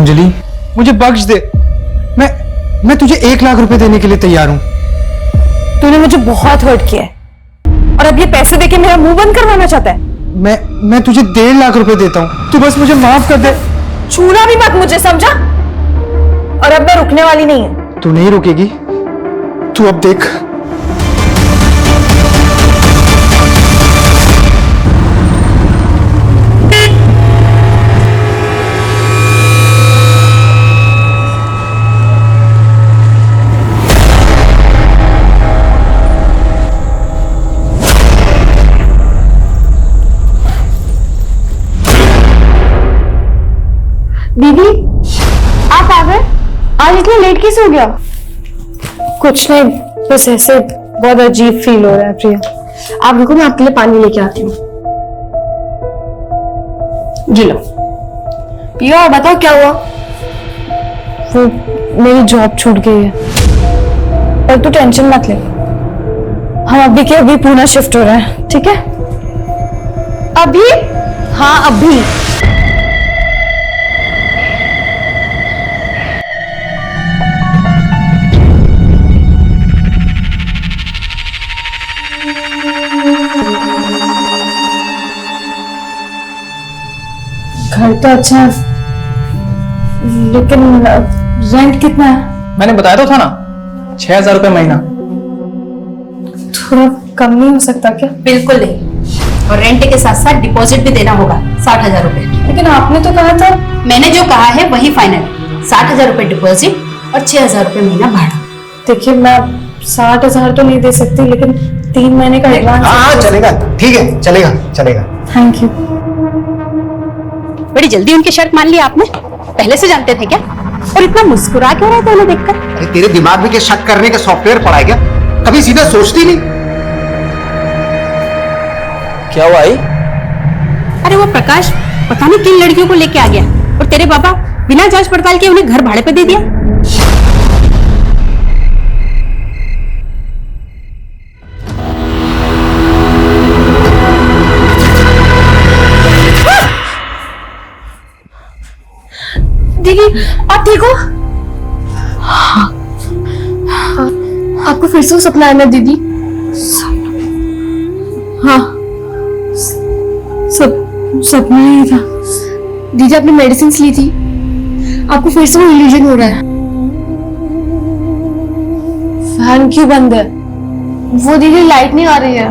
अंजलि मुझे बख्श दे। मैं तुझे 1 लाख रुपए देने के लिए तैयार हूं। तूने मुझे बहुत हर्ट किया है और अब ये पैसे देके मेरा मुंह बंद करवाना चाहता है। मैं तुझे 1.5 लाख रुपए देता हूं, तू बस मुझे माफ कर दे। छूना भी मत मुझे, समझा? और अब मैं रुकने वाली नहीं है। तू नहीं रुकेगी, तू अब देख। दीदी आप आ गए? आज इतना लेट कैसे हो गया? कुछ नहीं, बस ऐसे बहुत अजीब फील हो रहा है। प्रिया आप रुको, मैं आपके लिए पानी लेके आती हूँ। जी लो पियो। बताओ क्या हुआ? वो मेरी जॉब छूट गई है। पर तू टेंशन मत ले, हम अभी के अभी पुणे शिफ्ट हो रहे हैं, ठीक है? अभी? हाँ अभी। घर तो अच्छा है, लेकिन रेंट कितना है? मैंने बताया तो था ना, 6,000 रुपए महीना। थोड़ा कम नहीं हो सकता क्या? बिल्कुल नहीं, और रेंट के साथ साथ डिपॉजिट भी देना होगा 60,000 रुपए। लेकिन आपने तो कहा था। मैंने जो कहा है वही फाइनल, 60,000 रुपए डिपॉजिट और 6,000 रुपए महीना भाड़ा। देखिए मैं 60,000 तो नहीं दे सकती, लेकिन 3 महीने का एडवांस। हाँ चलेगा, ठीक है, चलेगा चलेगा। Thank you. बड़ी जल्दी उनकी शर्त मान ली आपने, पहले से जानते थे क्या? और इतना मुस्कुरा क्यों रहे थे उन्हें देखकर? अरे तेरे दिमाग में क्या शक करने का सॉफ्टवेयर पड़ा है क्या? कभी सीधा सोचती नहीं? क्या हुआ आई? अरे वो प्रकाश पता नहीं किन लड़कियों को लेके आ गया और तेरे पापा बिना जांच पड़ताल के उन्हें घर भाड़े पे दे दिया। दीदी आप ठीक हो? आपको फिर से सपना आया ना दीदी? हाँ सपना ही था। दीदी आपने मेडिसिन ली थी, आपको फिर से वो इल्यूजन हो रहा है। फैन क्यों बंद है? वो दीदी लाइट नहीं आ रही है।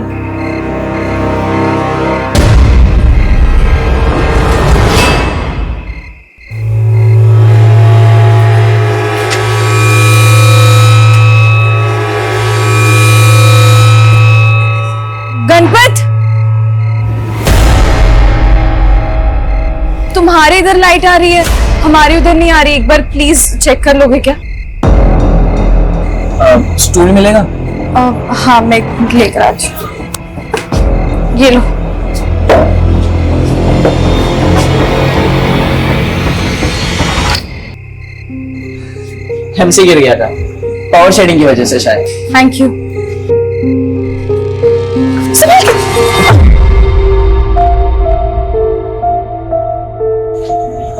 गणपत तुम्हारे इधर लाइट आ रही है, हमारी उधर नहीं आ रही। एक बार प्लीज चेक कर लोगे क्या? स्टूल मिलेगा? हाँ मैं लेकर आज। ये लो। एमसी गिर गया था, पावर शेडिंग की वजह से शायद। Thank you.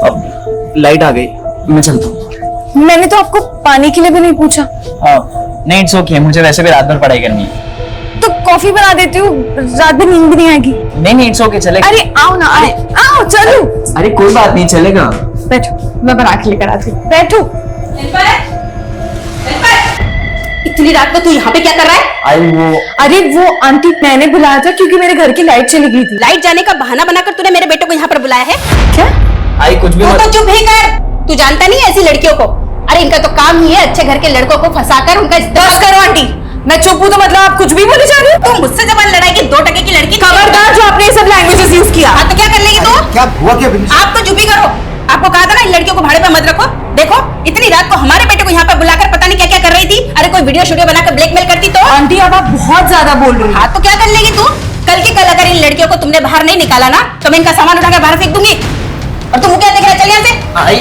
अब लाइट आ गई, मैं चलता हूँ। मैंने तो आपको पानी के लिए भी नहीं पूछा। नहीं इट्स ओके, मुझे वैसे भी रात भर पढ़ाई करनी है। तो कॉफी बना देती हूँ, रात भर नींद भी नहीं आएगी। नहीं इट्स ओके, चलेगा। अरे आओ ना, आओ चलो। अरे कोई बात नहीं, चलेगा। बैठो, मैं बना के लेकर आती हूँ। बैठो। इतनी रात को तू यहाँ पे क्या कर रहा है? अरे वो आंटी मैंने बुलाया था क्योंकि मेरे घर की लाइट चली गई थी। लाइट जाने का बहाना बनाकर तूने मेरे बेटे को यहाँ पर बुलाया है क्या? आई कुछ भी तू मत। तो चुप ही कर, तू जानता नहीं ऐसी लड़कियों को। अरे इनका तो काम ही है अच्छे घर के लड़कों को फंसाकर उनका बस करो आंटी, मैं चुप हूँ तो मतलब आप कुछ भी बोले जा रही हो? तुम मुझसे जबान लड़ाएगी, 2 टके की लड़की। खबरदार जो आपने ये सब लैंग्वेजेस यूज किया। हाँ तो क्या कर लेगी तू? क्या हुआ क्या बिल्कुल? आप तो चुप ही करो। आपको कहा था ना इन लड़कियों को भाड़े पे मत रखो। देखो इतनी रात को हमारे बेटे को यहाँ पर बुलाकर पता नहीं क्या क्या कर रही थी। अरे कोई वीडियो स्टूडियो बनाकर ब्लैकमेल करती तो? आंटी अब आप बहुत ज्यादा बोल रही हो। हाँ तो क्या कर लेगी तू? कल की कल अगर इन लड़कियों को तुमने बाहर नहीं निकाला ना तो मैं इनका सामान उठाकर बाहर फेंक दूंगी। और तुम क्या देख रहा है? चल यहाँ से। आई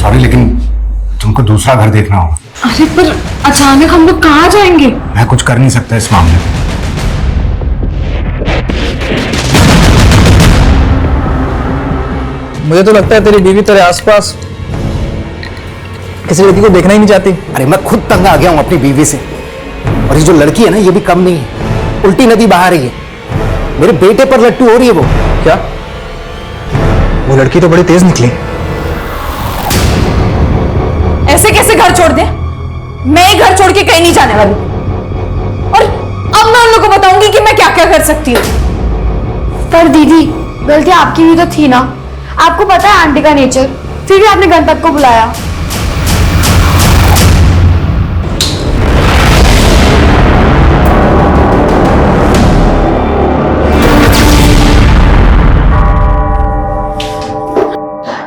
सॉरी लेकिन तुमको दूसरा घर देखना होगा। अरे पर अचानक हम लोग कहाँ जाएंगे? मैं कुछ कर नहीं सकता इस मामले में। मुझे तो लगता है तेरी बीवी तेरे आसपास किसी लड़की को देखना ही नहीं चाहती। अरे मैं खुद तंग आ गया हूं अपनी बीवी से। और ये जो लड़की है ना, ये भी कम नहीं है, उल्टी नदी बहा रही है। मेरे बेटे पर लट्टू हो रही है वो। क्या? वो लड़की तो बड़ी तेज निकली। ऐसे कैसे घर छोड़ दे? मैं ही घर छोड़ के कहीं नहीं जाने वाली। और अब मैं उन लोगों को बताऊंगी कि मैं क्या क्या कर सकती हूँ। पर दीदी, गलती आपकी भी तो थी ना। आपको पता है आंटी का नेचर, फिर भी आपने गणपत को बुलाया।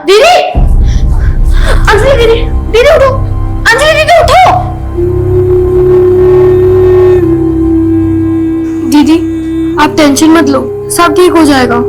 दीदी, अंजलि दीदी, दीदी उठो, अंजलि दीदी उठो। दीदी, आप टेंशन मत लो, सब ठीक हो जाएगा।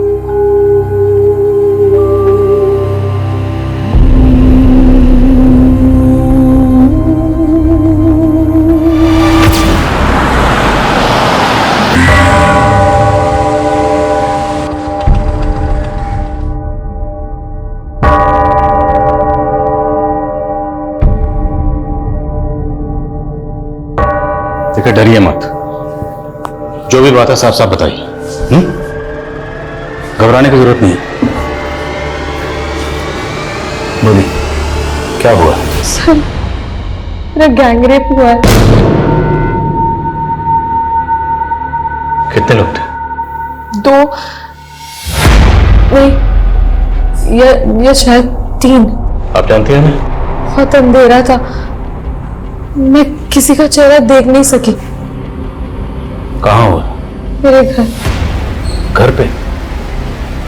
देखिए, डरिए मत। जो भी बात है साफ साफ बताइए। घबराने की जरूरत नहीं। बोलिए, क्या हुआ? सर, मेरा गैंग रेप हुआ है। कितने लोग थे? 2 नहीं, ये शायद 3। आप जानते हैं ना? बहुत अंधेरा था, मैं किसी का चेहरा देख नहीं सकी। कहाँ हुआ? मेरे घर। घर पे?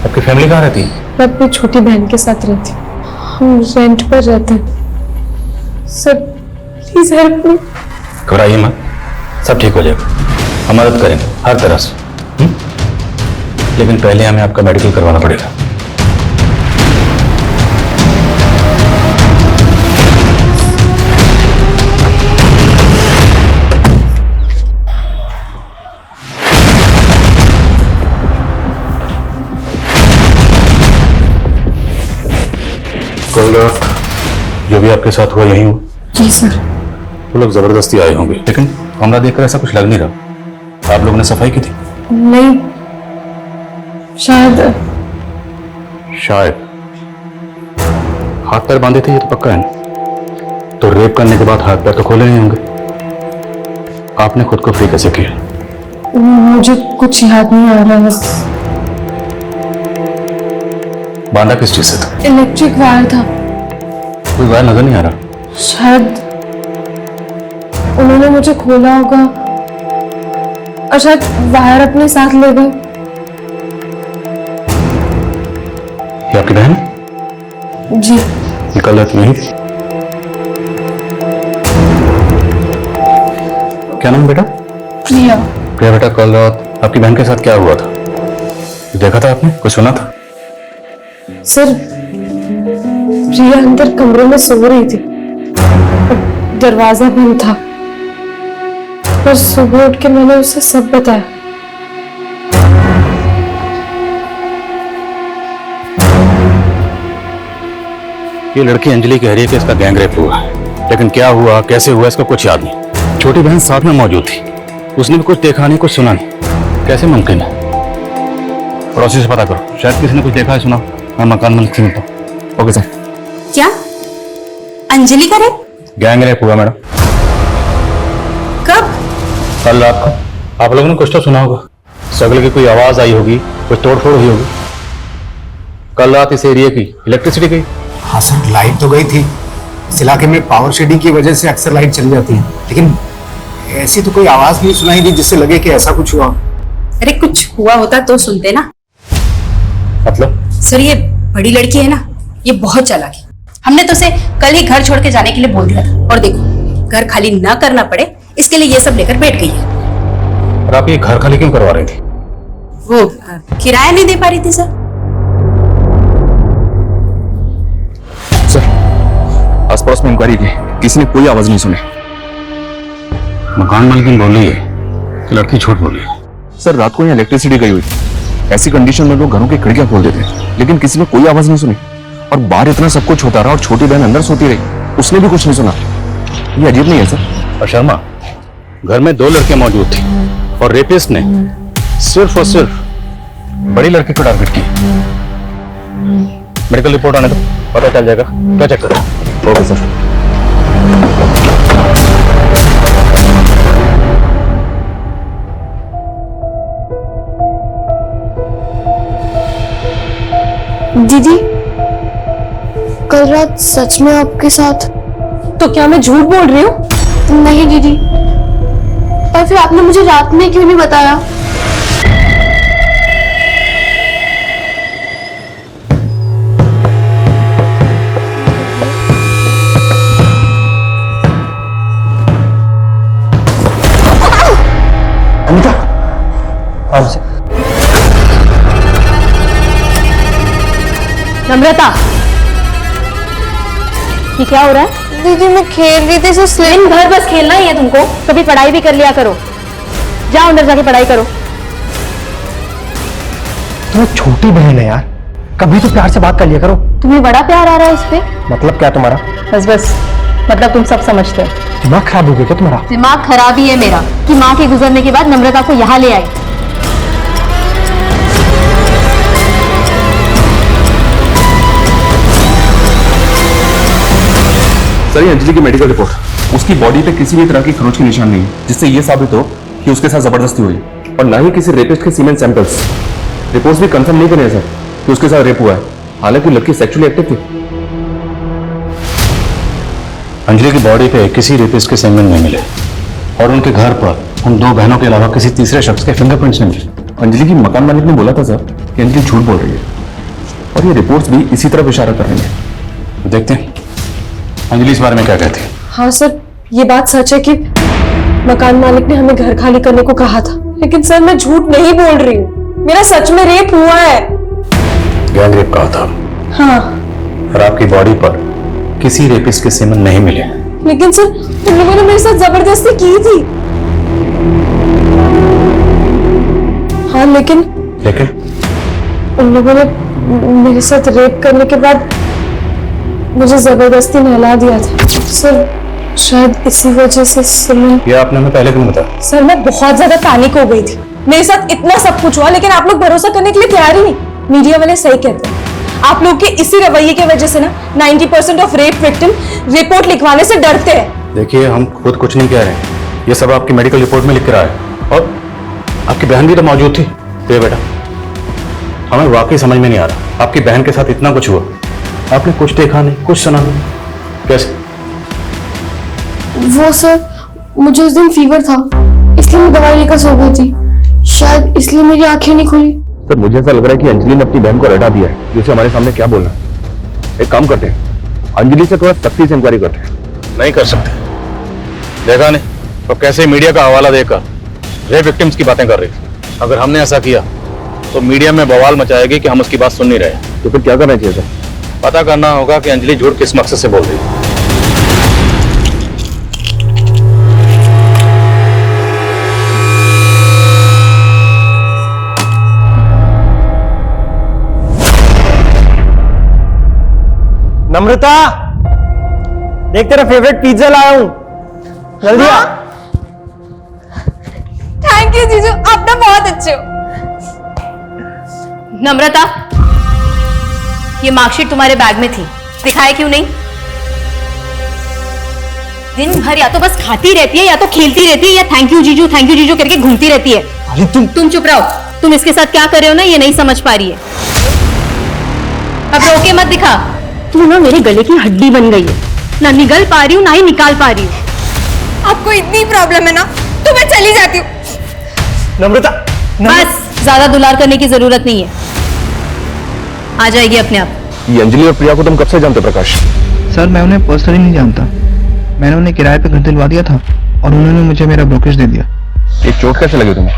आपकी फैमिली कहाँ रहती है? मैं अपनी छोटी बहन के साथ रहती हूँ। हम रेंट पर रहते हैं। Sir, please help me. घबराइए मत, सब ठीक हो जाएगा। हम मदद करेंगे हर तरह से। लेकिन पहले हमें आपका मेडिकल करवाना पड़ेगा। कल रात जो भी आपके साथ हुआ यही हुआ? जी सर। वो लोग जबरदस्ती आए होंगे, लेकिन कमरा देखकर ऐसा कुछ लग नहीं रहा। आप लोगों ने सफाई की थी? नहीं, शायद हाथ पैर बांधे थे, ये तो पक्का है ना? तो रेप करने के बाद हाथ पैर तो खोले नहीं होंगे। आपने खुद को फ्री कैसे किया? मुझे कुछ याद नहीं आ रहा है। बांधा किस चीज से था? इलेक्ट्रिक वायर था। कोई वायर नजर नहीं आ रहा। शायद उन्होंने मुझे खोला होगा और शायद वायर अपने साथ ले गए। ये आपकी बहन? जी। ये कल रात नहीं थी? क्या नाम बेटा? प्रिया। प्रिया बेटा, कल रात आपकी बहन के साथ क्या हुआ था? देखा था आपने? कुछ सुना था? सर, प्रिया अंदर कमरे में सो रही थी, दरवाजा बंद था। पर सुबह उठ के मैंने उसे सब बताया। ये लड़की अंजलि कह रही है कि इसका गैंग रेप हुआ है, लेकिन क्या हुआ, कैसे हुआ, इसका कुछ याद नहीं। छोटी बहन साथ में मौजूद थी, उसने भी कुछ देखा नहीं, कुछ सुना नहीं। कैसे मुमकिन है? पड़ोसी से पता करो, शायद किसी ने कुछ देखा है, सुना। मैं मकान मालिक से मिलता हूँ। Okay sir. क्या अंजलि का रेप? गैंग रेप हुआ मैडम। कब? कल रात को। आप लोगों ने कुछ तो सुना होगा, सगल की कोई आवाज आई होगी, कुछ तोड़फोड़ हुई होगी। कल रात इस एरिया की इलेक्ट्रिसिटी गई। हाँ सर, लाइट तो गई थी। इस इलाके में पावर शेडिंग की वजह से अक्सर लाइट चली जाती है, लेकिन ऐसी तो कोई आवाज नहीं सुनाई दी जिससे लगे कि ऐसा कुछ हुआ। अरे कुछ हुआ होता तो सुनते ना। मतलब? सर, ये बड़ी लड़की है ना, ये बहुत चालाक है। हमने तो उसे कल ही घर छोड़ के जाने के लिए बोल दिया था, और देखो घर खाली ना करना पड़े इसके लिए ये सब लेकर बैठ गई है। और आप ये घर खाली क्यों करवा रही थी? वो किराया नहीं दे पा रही थी सर। आसपास में इंक्वायरी की, किसी ने कोई आवाज नहीं सुनी। मकान मालिक बोल रही है कि लड़की झूठ बोल रही है। सर, रात को यहाँ इलेक्ट्रिसिटी गई हुई, ऐसी कंडीशन में लोग घरों की खिड़कियां खोल देते हैं, लेकिन किसी ने कोई आवाज नहीं सुनी। और बाहर इतना सब कुछ होता रहा और छोटी बहन अंदर सोती रही, उसने भी कुछ नहीं सुना। ये अजीब नहीं है सर? और शर्मा, घर में 2 लड़के मौजूद थी और रेपिस्ट ने सिर्फ और सिर्फ बड़ी लड़की को टारगेट की। मेडिकल रिपोर्ट आने दो, पता चल जाएगा। क्या चेक करो? Okay sir. दीदी, कल रात सच में आपके साथ? तो क्या मैं झूठ बोल रही हूँ? नहीं दीदी, पर फिर आपने मुझे रात में क्यों नहीं बताया? अनीता, नम्रता, ये क्या हो रहा है? दीदी मैं खेल रही थी, दिन भर बस खेलना ही है तुमको? कभी पढ़ाई भी कर लिया करो। जाओ अंदर जाके पढ़ाई करो। तुम्हें छोटी बहन है यार, कभी तो प्यार से बात कर लिया करो। तुम्हें बड़ा प्यार आ रहा है इस पे? मतलब क्या तुम्हारा? बस बस, मतलब तुम सब समझते हो। दिमाग खराब हो गया क्या तुम्हारा? दिमाग खराब ही है मेरा कि माँ के गुजरने के बाद नम्रता को यहाँ ले आई। सर ये अंजलि की मेडिकल रिपोर्ट, उसकी बॉडी पे किसी भी तरह की खरोच के निशान नहीं है, जिससे ये साबित हो कि उसके साथ जबरदस्ती हुई, और ना ही किसी रेपिस्ट के सीमेन सैंपल्स। रिपोर्ट्स भी कंफर्म नहीं कर रहे सर कि उसके साथ रेप हुआ है, हालांकि लड़की सेक्सुअली एक्टिव थी। अंजलि की बॉडी पे किसी रेपिस्ट के सेमेन नहीं मिले और उनके घर पर उन 2 बहनों के अलावा किसी तीसरे शख्स के फिंगरप्रिंट्स नहीं मिले। अंजलि की मकान मालिक ने बोला था सर कि अंजलि झूठ बोल रही है, और ये रिपोर्ट्स भी इसी तरफ इशारा कर रही है। देखते हैं अंजलि इस बारे में क्या कहती है। हाँ सर, ये बात सच है कि मकान मालिक ने हमें घर खाली करने को कहा था, लेकिन सर मैं झूठ नहीं बोल रही हूँ, मेरा सच में रेप हुआ है। गैंग रेप कहा था? हाँ। और आपकी बॉडी पर किसी रेपिस्ट के सेमेन नहीं मिले। लेकिन सर तुम लोगों ने मेरे साथ जबरदस्ती की थी। हाँ लेकिन उन लोगों ने मेरे साथ रेप करने के बाद मुझे जबरदस्ती नहला दिया था सर, शायद इसी वजह से सर ये आपने हमें पहले क्यों बताया? सर मैं बहुत ज्यादा पैनिक हो गई थी, मेरे साथ इतना सब कुछ हुआ लेकिन आप लोग भरोसा करने के लिए तैयार ही नहीं। मीडिया वाले सही कहते हैं, आप लोग के इसी रवैये की वजह से ना 90% ऑफ रेप विक्टिम रिपोर्ट लिखवाने से डरते हैं। देखिए हम खुद कुछ नहीं कह रहे हैं, ये सब आपकी मेडिकल रिपोर्ट में लिख कर आया है, और आपकी बहन भी तो मौजूद थी। तो ये बेटा हमें वाकई समझ में नहीं आ रहा, आपकी बहन के साथ इतना कुछ हुआ, आपने कुछ देखा नहीं, कुछ सुना नहीं, कैसे? वो सर मुझे उस दिन फीवर था, इसलिए मैं दवाई लेकर सो गई थी, शायद इसलिए मेरी आंखें नहीं खुली। सर मुझे ऐसा लग रहा है कि अंजलि ने अपनी बहन को रटा दिया है, जिसे हमारे सामने क्या बोलना है। एक काम करते हैं, अंजलि से थोड़ा सख्ती से इंक्वायरी करते हैं। नहीं कर सकते, देखा नहीं तो कैसे मीडिया का हवाला देकर रेप विक्टिम्स की बातें कर रही थी। अगर हमने ऐसा किया तो मीडिया में बवाल मचाएगी कि हम उसकी बात सुन नहीं रहे। तो फिर क्या करना चाहिए सर? पता करना होगा कि अंजलि झूठ किस मकसद से बोल रही है। नम्रता, देख तेरा फेवरेट पिज्जा लाया हूं, जल्दी आ। थैंक यू जीजू, आप ना बहुत अच्छे हो। नम्रता, ये मार्कशीट तुम्हारे बैग में थी, दिखाए क्यों नहीं? दिन भर या तो बस खाती रहती है या तो खेलती रहती है या थैंक यू जीजू करके घूमती रहती है। अरे तुम चुप रहो, तुम इसके साथ क्या कर रहे हो ना ये नहीं समझ पा रही है। अब रोके मत दिखा, तू ना मेरे गले की हड्डी बन गई है, ना निगल पा रही हूँ ना ही निकाल पा रही हूँ। आपको इतनी प्रॉब्लम है ना तो मैं चली जाती हूँ। नम्रता, बस ज्यादा दुलार करने की जरूरत नहीं है, आ जाएगी अपने आप। ये अंजलि और प्रिया को तुम कब से जानते हो प्रकाश? सर मैं उन्हें पर्सनली नहीं जानता, मैंने उन्हें किराए पे घर दिलवा दिया था और उन्होंने मुझे मेरा ब्रोकरेज दे दिया। ये चोट कैसे लगी तुम्हें?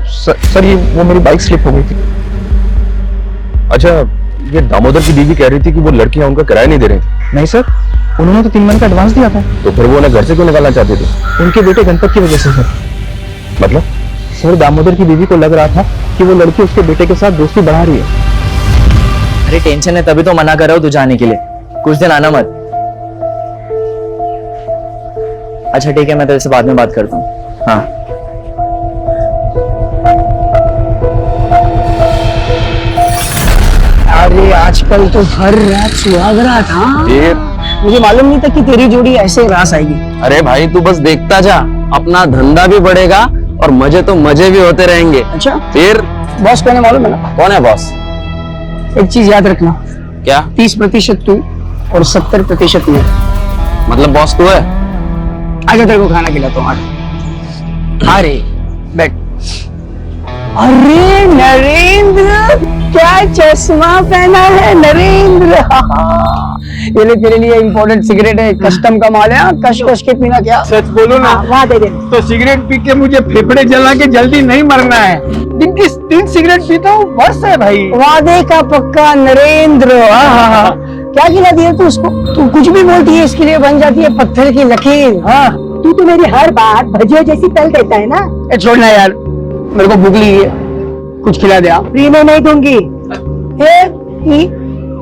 सर ये वो मेरी बाइक स्लिप हो गई थी। अच्छा, ये दामोदर की बीवी कह रही थी कि वो लड़कियां उनका किराया नहीं दे रही थी। नहीं सर, उन्होंने तो 3 महीने का एडवांस दिया था। तो फिर वो उन्हें घर से क्यों निकालना चाहती थी? उनके बेटे गणपत की वजह से सर। मतलब? सर दामोदर की बीवी को लग रहा था कि वो लड़की उसके बेटे के साथ दोस्ती बढ़ा रही है। अरे टेंशन है तभी तो मना कर रहा हूँ तू जाने के लिए, कुछ दिन आना मत। अच्छा ठीक है, मैं तेरे से बाद में बात करता हूँ। हाँ अरे आजकल तो हर रात सुहागरात। हाँ मुझे मालूम नहीं था कि तेरी जोड़ी ऐसे रास आएगी। अरे भाई तू बस देखता जा, अपना धंधा भी बढ़ेगा और मजे तो मजे भी होते रहेंगे। अच्छा फिर बॉस कौन है मालूम है ना? कौन है बॉस? एक चीज याद रखना, क्या? 30% तू और 70% मैं। मतलब बॉस तू है? आजा तेरे को खाना खिलाता हूँ। अरे बैठ। अरे नरेंद्र, क्या चश्मा पहना है नरेंद्र। ये ले तेरे लिए इम्पोर्टेंट सिगरेट है, कस्टम का माल है, कश कश के पीना। क्या सच बोलो ना, वहाँ दे दे। तो सिगरेट पी के मुझे फेफड़े जला के जल्दी नहीं मरना है। दिन की 3 सिगरेट पीता हूँ बस है भाई। वादे का पक्का नरेंद्र। क्या खिला दिया तू उसको? तू कुछ भी बोलती है इसके लिए बन जाती है पत्थर की लकीर। हाँ तू तो मेरी हर बात भजिया जैसी तल देता है ना। छोड़ना यार, मेरे को भूख लगी है, कुछ खिला दे। फ्री में नहीं दूंगी।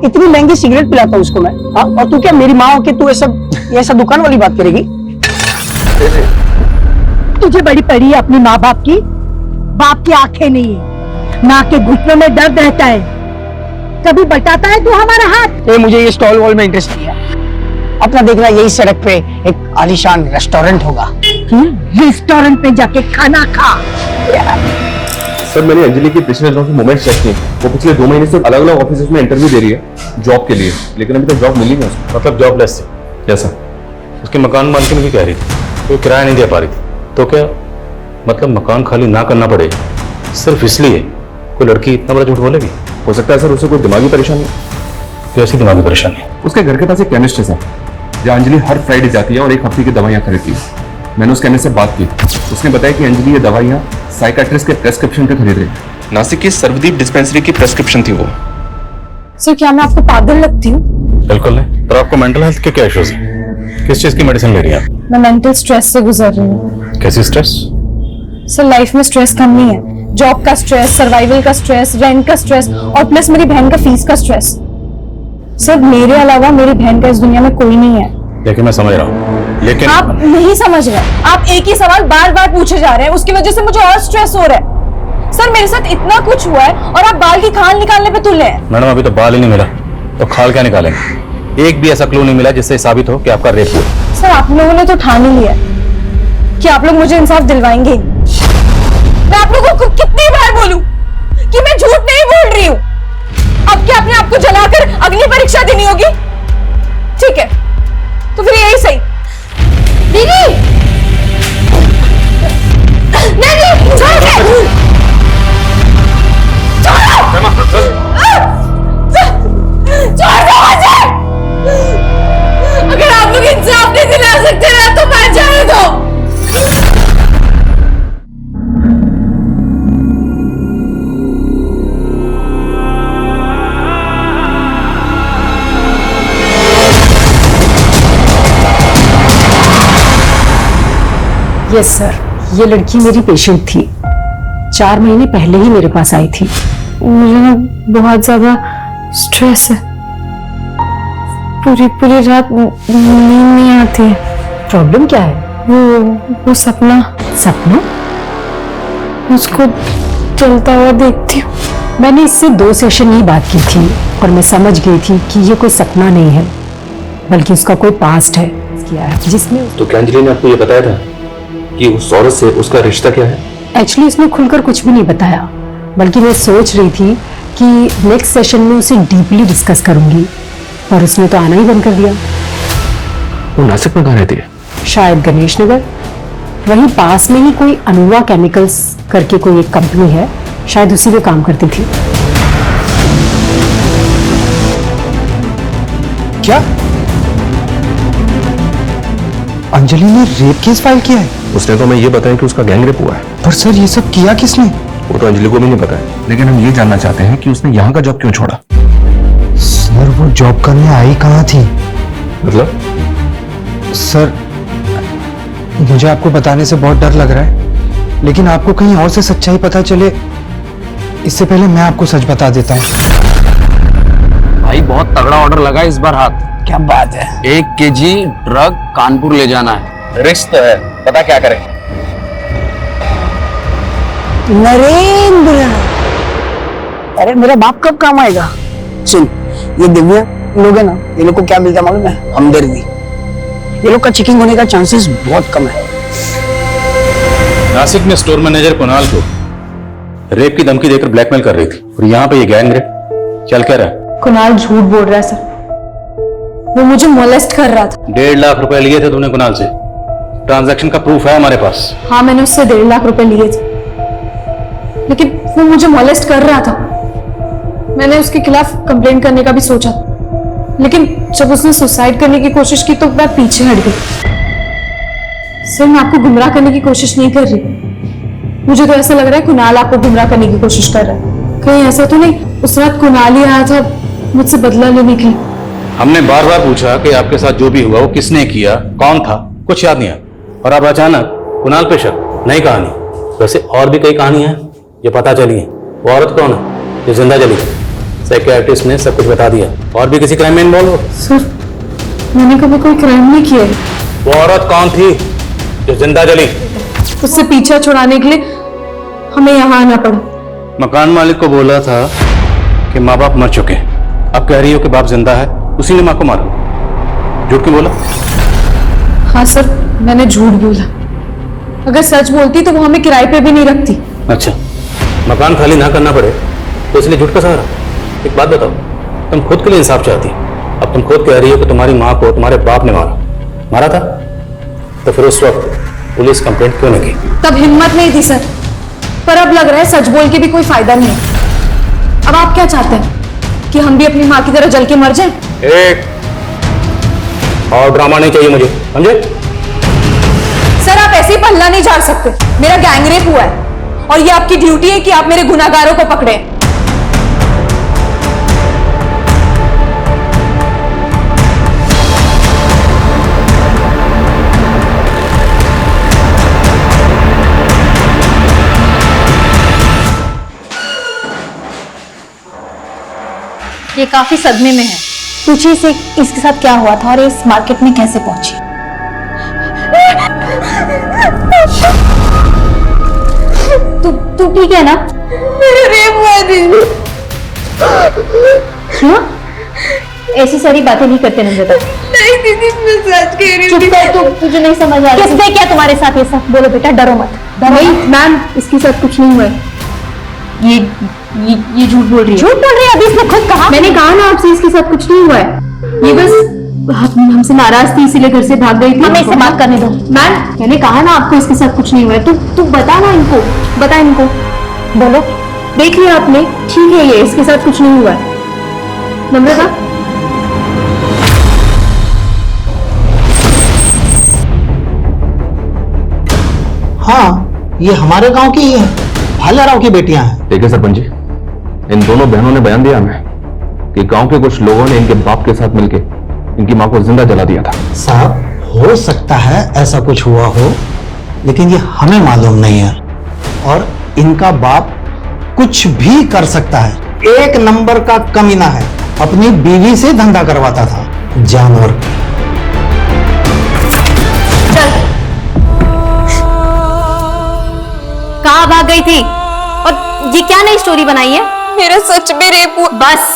इतनी महंगी सिगरेट पिलाता हूँ उसको मैं। हाँ और तू क्या मेरी माँ हो के तू ऐसा दुकान वाली बात करेगी? तुझे बड़ी पड़ी है अपनी माँ बाप की। बाप की आंखें नहीं है, माँ के घुटनों में दर्द रहता है। कभी बटाता है तू हमारा हाथ? मुझे ये स्टॉल वॉल में इंटरेस्ट नहीं है। अपना देखना यही सड़क पे एक आलीशान रेस्टोरेंट होगा। रेस्टोरेंट में जाके खाना खा। सर मैंने अंजलि की पिछले दिनों की मूवमेंट चेक की, वो पिछले 2 महीने से अलग अलग ऑफिस में इंटरव्यू दे रही है जॉब के लिए, लेकिन अभी तक जॉब मिली नहीं उसको। मतलब जॉबलेस थी? क्या सर? उसके मकान मालकिन भी कह रही थी कोई किराया नहीं दे पा रही थी। तो क्या मतलब मकान खाली ना करना पड़े सिर्फ इसलिए कोई लड़की इतना बड़ा झूठ बोलेगी? हो सकता है सर उसे कोई दिमागी परेशानी। कैसी दिमागी परेशानी? उसके घर के पास एक केमिस्ट है सर, जहाँ अंजलि हर फ्राइडे जाती है और 1 हफ्ते की दवाइयाँ खरीदती है। मैंने उस केमिस्ट से बात की, उसने बताया कि अंजलि ये दवाइयाँ साइकाट्रिस्ट के प्रेस्क्रिप्शन पे खरीद रही है। नासिक की सर्वदीप डिस्पेंसरी की प्रेस्क्रिप्शन थी वो। सर क्या मैं आपको पागल लगती हूँ? बिल्कुल नहीं। तो आपको मेंटल हेल्थ के क्या इश्यूज हैं? किस चीज की मेडिसिन ले रही हैं आप? मैं मेंटल स्ट्रेस से गुजर रही हूँ। कैसी स्ट्रेस? सर लाइफ में स्ट्रेस कम नहीं है। जॉब का स्ट्रेस, सर्वाइवल का स्ट्रेस, रेंट का स्ट्रेस और प्लस मेरी बहन का फीस का स्ट्रेस। सर मेरे अलावा मेरी बहन का इस दुनिया में कोई नहीं है। लेकिन मैं समझ रहा हूँ, लेकिन आप नहीं समझ रहे। आप एक ही सवाल बार बार पूछे जा रहे हैं, उसकी वजह से मुझे और स्ट्रेस हो रहा है। सर मेरे साथ इतना कुछ हुआ है और आप बाल की खाल निकालने पे तुले हैं। मैडम अभी तो बाल ही नहीं मिला तो खाल क्या निकालेंगे? एक भी ऐसा क्लू नहीं मिला जिससे साबित हो कि आपका रेप हुआ। सर आप लोगों ने तो ठान ही लिया कि आप लोग मुझे इंसाफ दिलवाएंगे। मैं आप लोगों को कितनी बार बोलूं कि मैं झूठ नहीं बोल रही हूं? अब क्या अपने आप को जलाकर अग्नि परीक्षा देनी होगी? ठीक है तो फिर यही सही। दीदी नहीं, छोड़ दे। छोड़ दो मुझे। अगर आप लोग इंसाफ नहीं दिला सकते ना तो मैं जाने दो। यस सर, ये लड़की मेरी पेशेंट थी। 4 महीने पहले ही मेरे पास आई थी। मुझे ना बहुत ज्यादा स्ट्रेस है, पूरी रात नींद नहीं आती है। प्रॉब्लम क्या है? वो सपना सपना? उसको चलता हुआ देखती हूँ। मैंने इससे 2 सेशन ही बात की थी और मैं समझ गई थी कि ये कोई सपना नहीं है, बल्कि उसका कोई पास्ट है किया है जिसमें। तो क्या अंजलि ने आपको ये बताया था कि उस औरत से उसका रिश्ता क्या है? एक्चुअली उसने खुलकर कुछ भी नहीं बताया, बल्कि मैं सोच रही थी कि नेक्स्ट सेशन में उसे डीपली डिस्कस करूंगी, पर उसने तो आना ही बंद कर दिया। वो नासिक में कहाँ रहती है? शायद गणेश नगर, वहीं पास में ही कोई अनुवा केमिकल्स करके कोई एक कंपनी है, शायद उसी में काम करती थी। क्या अंजलि ने रेप केस फाइल किया है? उसने तो हमें ये बताया कि उसका गैंग रेप हुआ है। पर सर ये सब किया किसने? वो तो अंजलि को भी नहीं पता है, लेकिन हम ये जानना चाहते हैं कि उसने यहाँ का जॉब क्यों छोड़ा। सर वो जॉब करने आई कहाँ थी? मतलब? सर मुझे आपको बताने से बहुत डर लग रहा है, लेकिन आपको कहीं और से सच्चाई पता चले इससे पहले मैं आपको सच बता देता हूँ। भाई बहुत तगड़ा ऑर्डर लगा इस बार हाथ। क्या बात है। 1 kg ड्रग कानपुर ले जाना है। रिस्क तो है, पता क्या करें। नरेंद्र, अरे मेरा बाप कब काम आएगा। सुन, ये दिव्या लोग है ना, ये लोग को क्या मिलता है मालूम है? हमदर्दी। ये लोग का चेकिंग होने का चांसेस बहुत कम है। नासिक में स्टोर मैनेजर कुणाल को रेप की धमकी देकर ब्लैकमेल कर रही थी, और यहाँ पे ये गैंग रेप चल क्या रहा है? कुणाल झूठ बोल रहा है सर, वो मुझे मोलेस्ट कर रहा था। 1.5 लाख रुपए लिए थे तुमने कुणाल से, ट्रांजैक्शन का प्रूफ है हमारे पास। हाँ, मैंने उससे 1.5 लाख रुपए लिए थे, लेकिन वो मुझे मोलेस्ट कर रहा था। मैंने उसके खिलाफ कंप्लेंट करने का भी सोचा, लेकिन जब उसने सुसाइड करने की कोशिश की तो मैं पीछे हट गई। सर, मैं आपको गुमराह करने की कोशिश नहीं कर रही, मुझे तो ऐसा लग रहा है कुणाल आपको गुमराह करने की कोशिश कर रहा है। कहीं ऐसा तो नहीं उस रात कुणाल ही आया था मुझसे बदला लेने के लिए? हमने बार बार पूछा कि आपके साथ जो भी हुआ वो किसने किया, कौन था, कुछ याद नहीं आया, और अब अचानक कुणाल पे शक। नई कहानी। वैसे और भी कई कहानियां हैं जो पता चली है। वो औरत कौन है जो जिंदा जली? साइकियाट्रिस्ट ने सब कुछ बता दिया। और भी किसी क्राइम में इन्वॉल्व हो? सर, मैंने कभी कोई क्राइम नहीं किया है। वो औरत कौन थी जो जिंदा जली? उससे पीछा छुड़ाने के लिए हमें यहाँ आना पड़ा। मकान मालिक को बोला था कि माँ बाप मर चुके हैं, अब कह रही हो कि बाप जिंदा है, उसी ने माँ को मारा। झूठ क्यों बोला? हाँ सर, मैंने झूठ बोला। अगर सच बोलती तो वो हमें किराए पे भी नहीं रखती। अच्छा, मकान खाली ना करना पड़े तो इसलिए झूठ का सहारा। एक बात बताओ, तुम खुद के लिए इंसाफ चाहती, अब तुम खुद कह रही हो कि तुम्हारी माँ को तुम्हारे बाप ने मारा था, तो फिर उस वक्त पुलिस कंप्लेंट क्यों नहीं की? तब हिम्मत नहीं थी सर, पर अब लग रहा है सच बोल के भी कोई फायदा नहीं है। अब आप क्या चाहते हैं कि हम भी अपनी माँ की तरह जल के मर जाएं? एक और ड्रामा नहीं चाहिए मुझे, समझे? सर, आप ऐसे ही पल्ला नहीं झाड़ सकते। मेरा गैंगरेप हुआ है और ये आपकी ड्यूटी है कि आप मेरे गुनाहगारों को पकड़े। ये काफी सदमे में है। पूछिए इसे इसके साथ क्या हुआ था और इस मार्केट में कैसे पहुंची। तू ठीक है ना? रेप हुआ दीदी। हाँ? ऐसी सारी बातें नहीं करते नंदिता। नहीं दीदी, मैं सच कह रही हूँ। चुप कर तू, तुझे नहीं समझ आ रहा। किसने क्या तुम्हारे साथ ये सब? बोलो बेटा, डरो मत। नहीं मैम, इसके साथ कुछ नहीं हुआ है। ये झूठ बोल रही है। झूठ बोल रही है? अभी इसने खुद कहा। मैंने कहा ना आपसे, इसके साथ कुछ नहीं हुआ है। ये बस हमसे नाराज थी, इसीलिए घर से भाग गई थी। हमें इसे बात करने दो। मैम, मैंने कहा ना आपको इसके साथ कुछ नहीं हुआ है। तू बता ना इनको, बता इनको। बोलो। देख लिया आपने? ठीक है, ये इसके साथ कुछ नहीं हुआ है। नम्रता, हाँ, ये हमारे गांव की ही है, भाला राव की बेटियां हैं। देखिए सरपंच जी, इन दोनों बहनों ने बयान दिया हमें कि गांव के कुछ लोगों ने इनके बाप के साथ मिलकर इनकी मां को जिंदा जला दिया था। साहब, हो सकता है ऐसा कुछ हुआ हो, लेकिन ये हमें मालूम नहीं है, और इनका बाप कुछ भी कर सकता है। 1 नंबर का कमीना है, अपनी बीवी से धंधा करवाता था, जानवर। कहाँ भाग गई थी? और ये क्या नई स्टोरी बनाई है? मेरा सच में रेप हुआ। बस,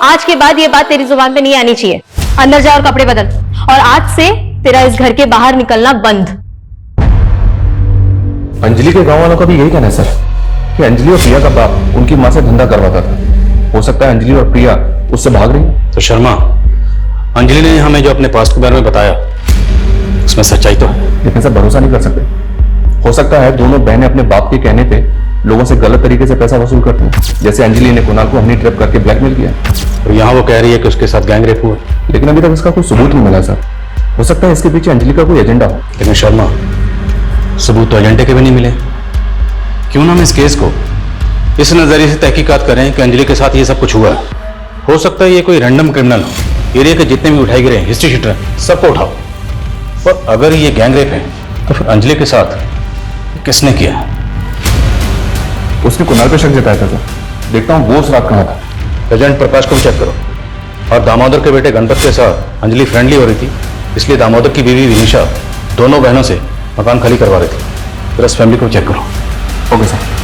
आज के बाद ये बात तेरी जुबान पे नहीं आनी चाहिए। अंदर जा और कपड़े बदल, और आज से तेरा इस घर के बाहर निकलना बंद। अंजलि के गांव वालों का भी यही कहना है सर कि अंजलि और प्रिया का बाप उनकी मां से धंधा करवाता था। हो सकता है अंजलि और प्रिया उससे भाग रही हैं। तो शर्मा, अंजलि ने हमें जो अपने पास्ट के बारे में बताया उसमें सच्चाई तो है, लेकिन सर भरोसा नहीं कर सकते। हो सकता है दोनों बहनें अपने बाप के कहने पे लोगों से गलत तरीके से पैसा वसूल करती हैं, जैसे अंजलि ने कुणाल को हनी ट्रैप करके ब्लैकमेल किया। और यहाँ वो कह रही है कि उसके साथ गैंग रेप हुआ, लेकिन अभी तक इसका कोई सबूत नहीं मिला सर। हो सकता है इसके पीछे अंजलि का कोई एजेंडा हो। लेकिन शर्मा, सबूत तो एजेंडे के भी नहीं मिले। क्यों ना हम इस केस को इस नजरिए से तहकीकात करें कि अंजलि के साथ ये सब कुछ हुआ है। हो सकता है ये कोई रैंडम क्रिमिनल हो, एरिया के जितने भी उठाए गिरे हिस्ट्री शीटर सबको उठाओ, और अगर ये गैंग रेप है तो फिर अंजलि के साथ किसने किया है? उसने कुणाल पे शक जताया था सर। देखता हूँ वो उस रात कहाँ था। एजेंट प्रकाश को चेक करो। और दामोदर के बेटे गणपत के साथ अंजलि फ्रेंडली हो रही थी, इसलिए दामोदर की बीवी विनीशा दोनों बहनों से मकान खाली करवा रही थी। फिर इस फैमिली को चेक करो। Okay sir.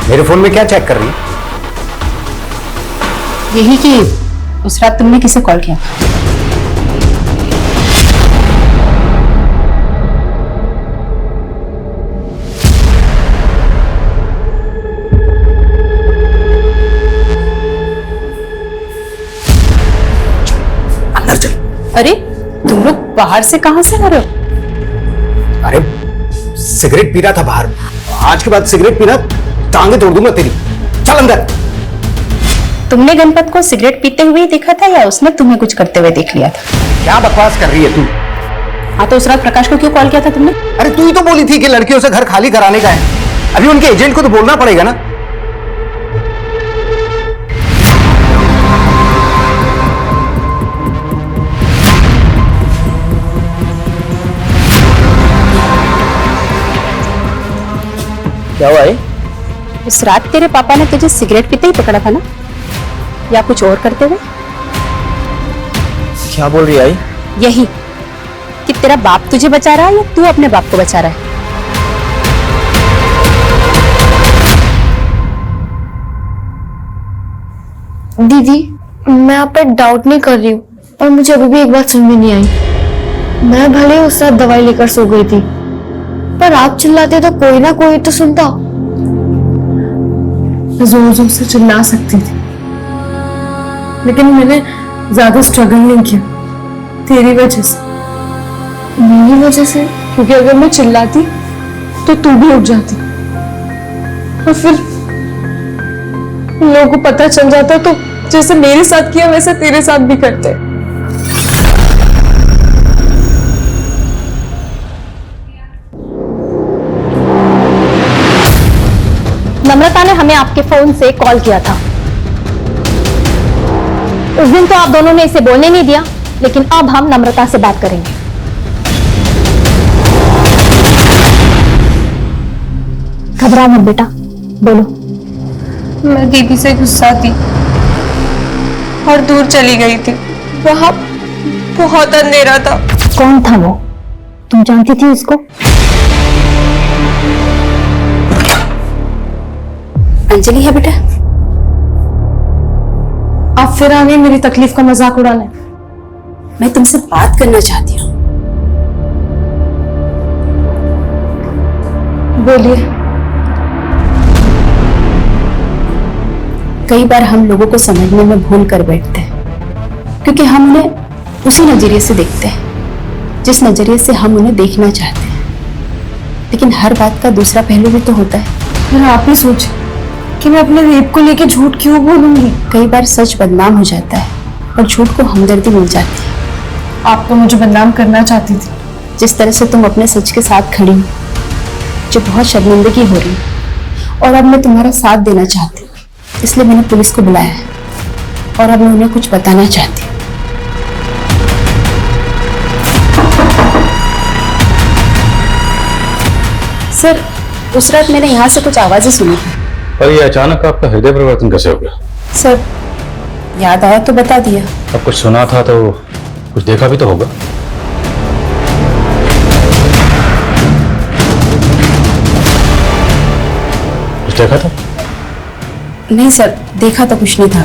मेरे फोन में क्या चेक कर रही है? यही कि उस रात तुमने किसे कॉल किया था? अंदर चल। अरे तुम लोग बाहर से कहां से आ रहे हो? अरे सिगरेट पी रहा था बाहर। आज के बाद सिगरेट पीना टांगे तोड़ दूंगा तेरी। चल अंदर। तुमने गणपत को सिगरेट पीते हुए ही देखा था या उसने तुम्हें कुछ करते हुए देख लिया था? क्या बकवास कर रही है तू? हाँ तो उस रात प्रकाश को क्यों कॉल किया था तुमने? अरे तू ही तो बोली थी कि लड़कियों से घर खाली कराने का है। अभी उनके एजेंट को तो बोलना पड़ेगा ना। क्या हुआ है? उस रात तेरे पापा ने तुझे सिगरेट पीते ही पकड़ा था ना, या कुछ और करते हुए? क्या बोल रही आई? यही कि तेरा बाप तुझे बचा रहा है या तू अपने बाप को बचा रहा है? दीदी, मैं आप पर डाउट नहीं कर रही हूँ और मुझे अभी भी एक बात समझ में नहीं आई। मैं भले उस रात दवाई लेकर सो गई थी, पर आप चिल्लाते तो कोई ना कोई तो सुनता। जोर जोर से चिल्ला सकती थी, लेकिन मैंने ज्यादा स्ट्रगल नहीं किया तेरी वजह से। मेरी वजह से? क्योंकि अगर मैं चिल्लाती तो तू भी उठ जाती और फिर लोगों को पता चल जाता तो जैसे मेरे साथ किया वैसे तेरे साथ भी करते। नम्रता ने हमें आपके फोन से कॉल किया था। उस दिन तो आप दोनों ने इसे बोलने नहीं दिया, लेकिन अब हम नम्रता से बात करेंगे। घबराओ मत बेटा, बोलो। मैं दीदी से गुस्सा थी और दूर चली गई थी। वहां बहुत अंधेरा था। कौन था वो? तुम जानती थी उसको? अंजलि है बेटा। आप फिर आ गई मेरी तकलीफ का मजाक उड़ाने। मैं तुमसे बात करना चाहती हूँ। बोलिए। कई बार हम लोगों को समझने में भूल कर बैठते हैं, क्योंकि हम उन्हें उसी नजरिए से देखते हैं जिस नजरिए से हम उन्हें देखना चाहते हैं। लेकिन हर बात का दूसरा पहलू भी तो होता है। फिर आप ही सोचिए कि मैं अपने रेप को लेकर झूठ क्यों बोलूंगी। कई बार सच बदनाम हो जाता है और झूठ को हमदर्दी मिल जाती है। आप तो मुझे बदनाम करना चाहती थी। जिस तरह से तुम अपने सच के साथ खड़ी हो, मुझे बहुत शर्मिंदगी हो रही है और अब मैं तुम्हारा साथ देना चाहती हूँ, इसलिए मैंने पुलिस को बुलाया है और अब मैं उन्हें कुछ बताना चाहती हूँ। सर, उस रात मैंने यहाँ से कुछ आवाजें सुनी थी। पर ये अचानक आपका हृदय परिवर्तन कैसे हो गया? सर, याद आया तो बता दिया। अब कुछ सुना था तो कुछ देखा भी तो होगा। कुछ देखा था? नहीं सर, देखा तो कुछ नहीं था।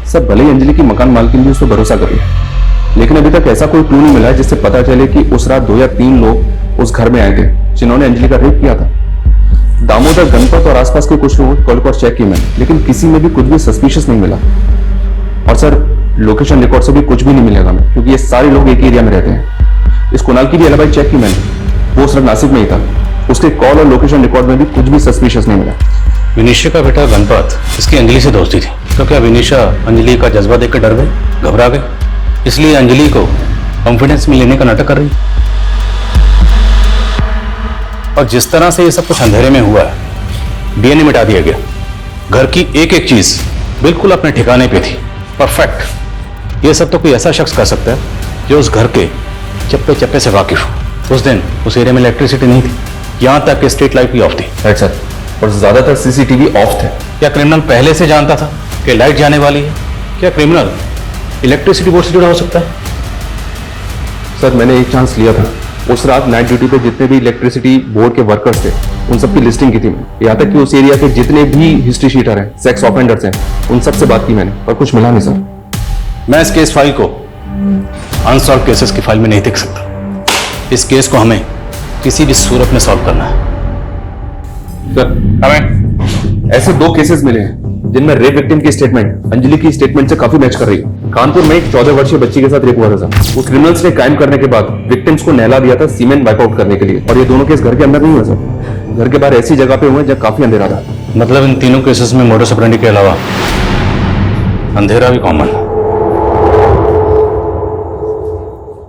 सर, भले ही अंजलि की मकान मालकिन भी उस पर भरोसा कर रही है, लेकिन अभी तक ऐसा कोई क्लू नहीं मिला है जिससे पता चले कि उस रात 2 या 3 लोग उस घर में आए थे जिन्होंने अंजलि का रेप किया था। दामोदर, गणपत और आसपास के कुछ लोगों को कॉल पर चेक की मैंने, लेकिन किसी में भी कुछ भी सस्पिशियस नहीं मिला। और सर लोकेशन रिकॉर्ड से भी कुछ भी नहीं मिलेगा हमें, क्योंकि ये सारे लोग एक एरिया में रहते हैं। इस कुणाल की भी एलिबाई चेक की मैंने, वो सिर्फ नासिक में ही था। उसके कॉल और लोकेशन रिकॉर्ड में भी कुछ भी सस्पिशियस नहीं मिला। विनीशा का बेटा गणपत इसकी अंजलि से दोस्ती थी, तो क्या विनीशा अंजलि का जज्बा देखकर डर गई, घबरा गई, इसलिए अंजलि को कॉन्फिडेंस में लेने का नाटक कर रही? और जिस तरह से ये सब कुछ अंधेरे में हुआ है, डीएनए मिटा दिया गया, घर की एक एक चीज बिल्कुल अपने ठिकाने पे थी, परफेक्ट। ये सब तो कोई ऐसा शख्स कर सकता है जो उस घर के चप्पे चप्पे से वाकिफ हो। उस दिन उस एरिया में इलेक्ट्रिसिटी नहीं थी, यहां तक कि स्ट्रीट लाइट भी ऑफ थी। राइट सर, और ज्यादातर सीसीटीवी ऑफ थे। क्या क्रिमिनल पहले से जानता था कि लाइट जाने वाली है? क्या क्रिमिनल इलेक्ट्रिसिटी बोर्ड से जुड़ा हो सकता है? सर मैंने एक चांस लिया था। उस रात नाइट ड्यूटी पे जितने भी इलेक्ट्रिसिटी बोर्ड के वर्कर्स थे, उन सबकी लिस्टिंग की थी मैंने। यहाँ तक कि उस एरिया के जितने भी हिस्ट्री शीटर हैं, सेक्स ऑफेंडर्स हैं, उन सब से बात की मैंने, पर कुछ मिला नहीं सर। मैं इस केस फाइल को अनसॉल्व केसेस की फाइल में नहीं देख सकता। इस केस को हमें किसी भी सूरत में सॉल्व करना है। सर हमें ऐसे 2 केसेस मिले हैं जिनमें रेप विक्टिम की स्टेटमेंट अंजलि की स्टेटमेंट से काफी मैच कर रही है। कानपुर में एक 14 वर्षीय बच्ची के साथ रेप हुआ था सर। उस क्रिमिनल्स ने क्राइम करने के बाद विक्टिम्स को नहला दिया था सीमेंट वाइप आउट करने के लिए, और ये दोनों केस घर के अंदर नहीं हुए सर, घर के बाहर ऐसी जगह पे हुए जहाँ काफी अंधेरा था। मतलब इन तीनों केसेस में मोडस ऑपरेंडी के अलावा अंधेरा भी कॉमन है।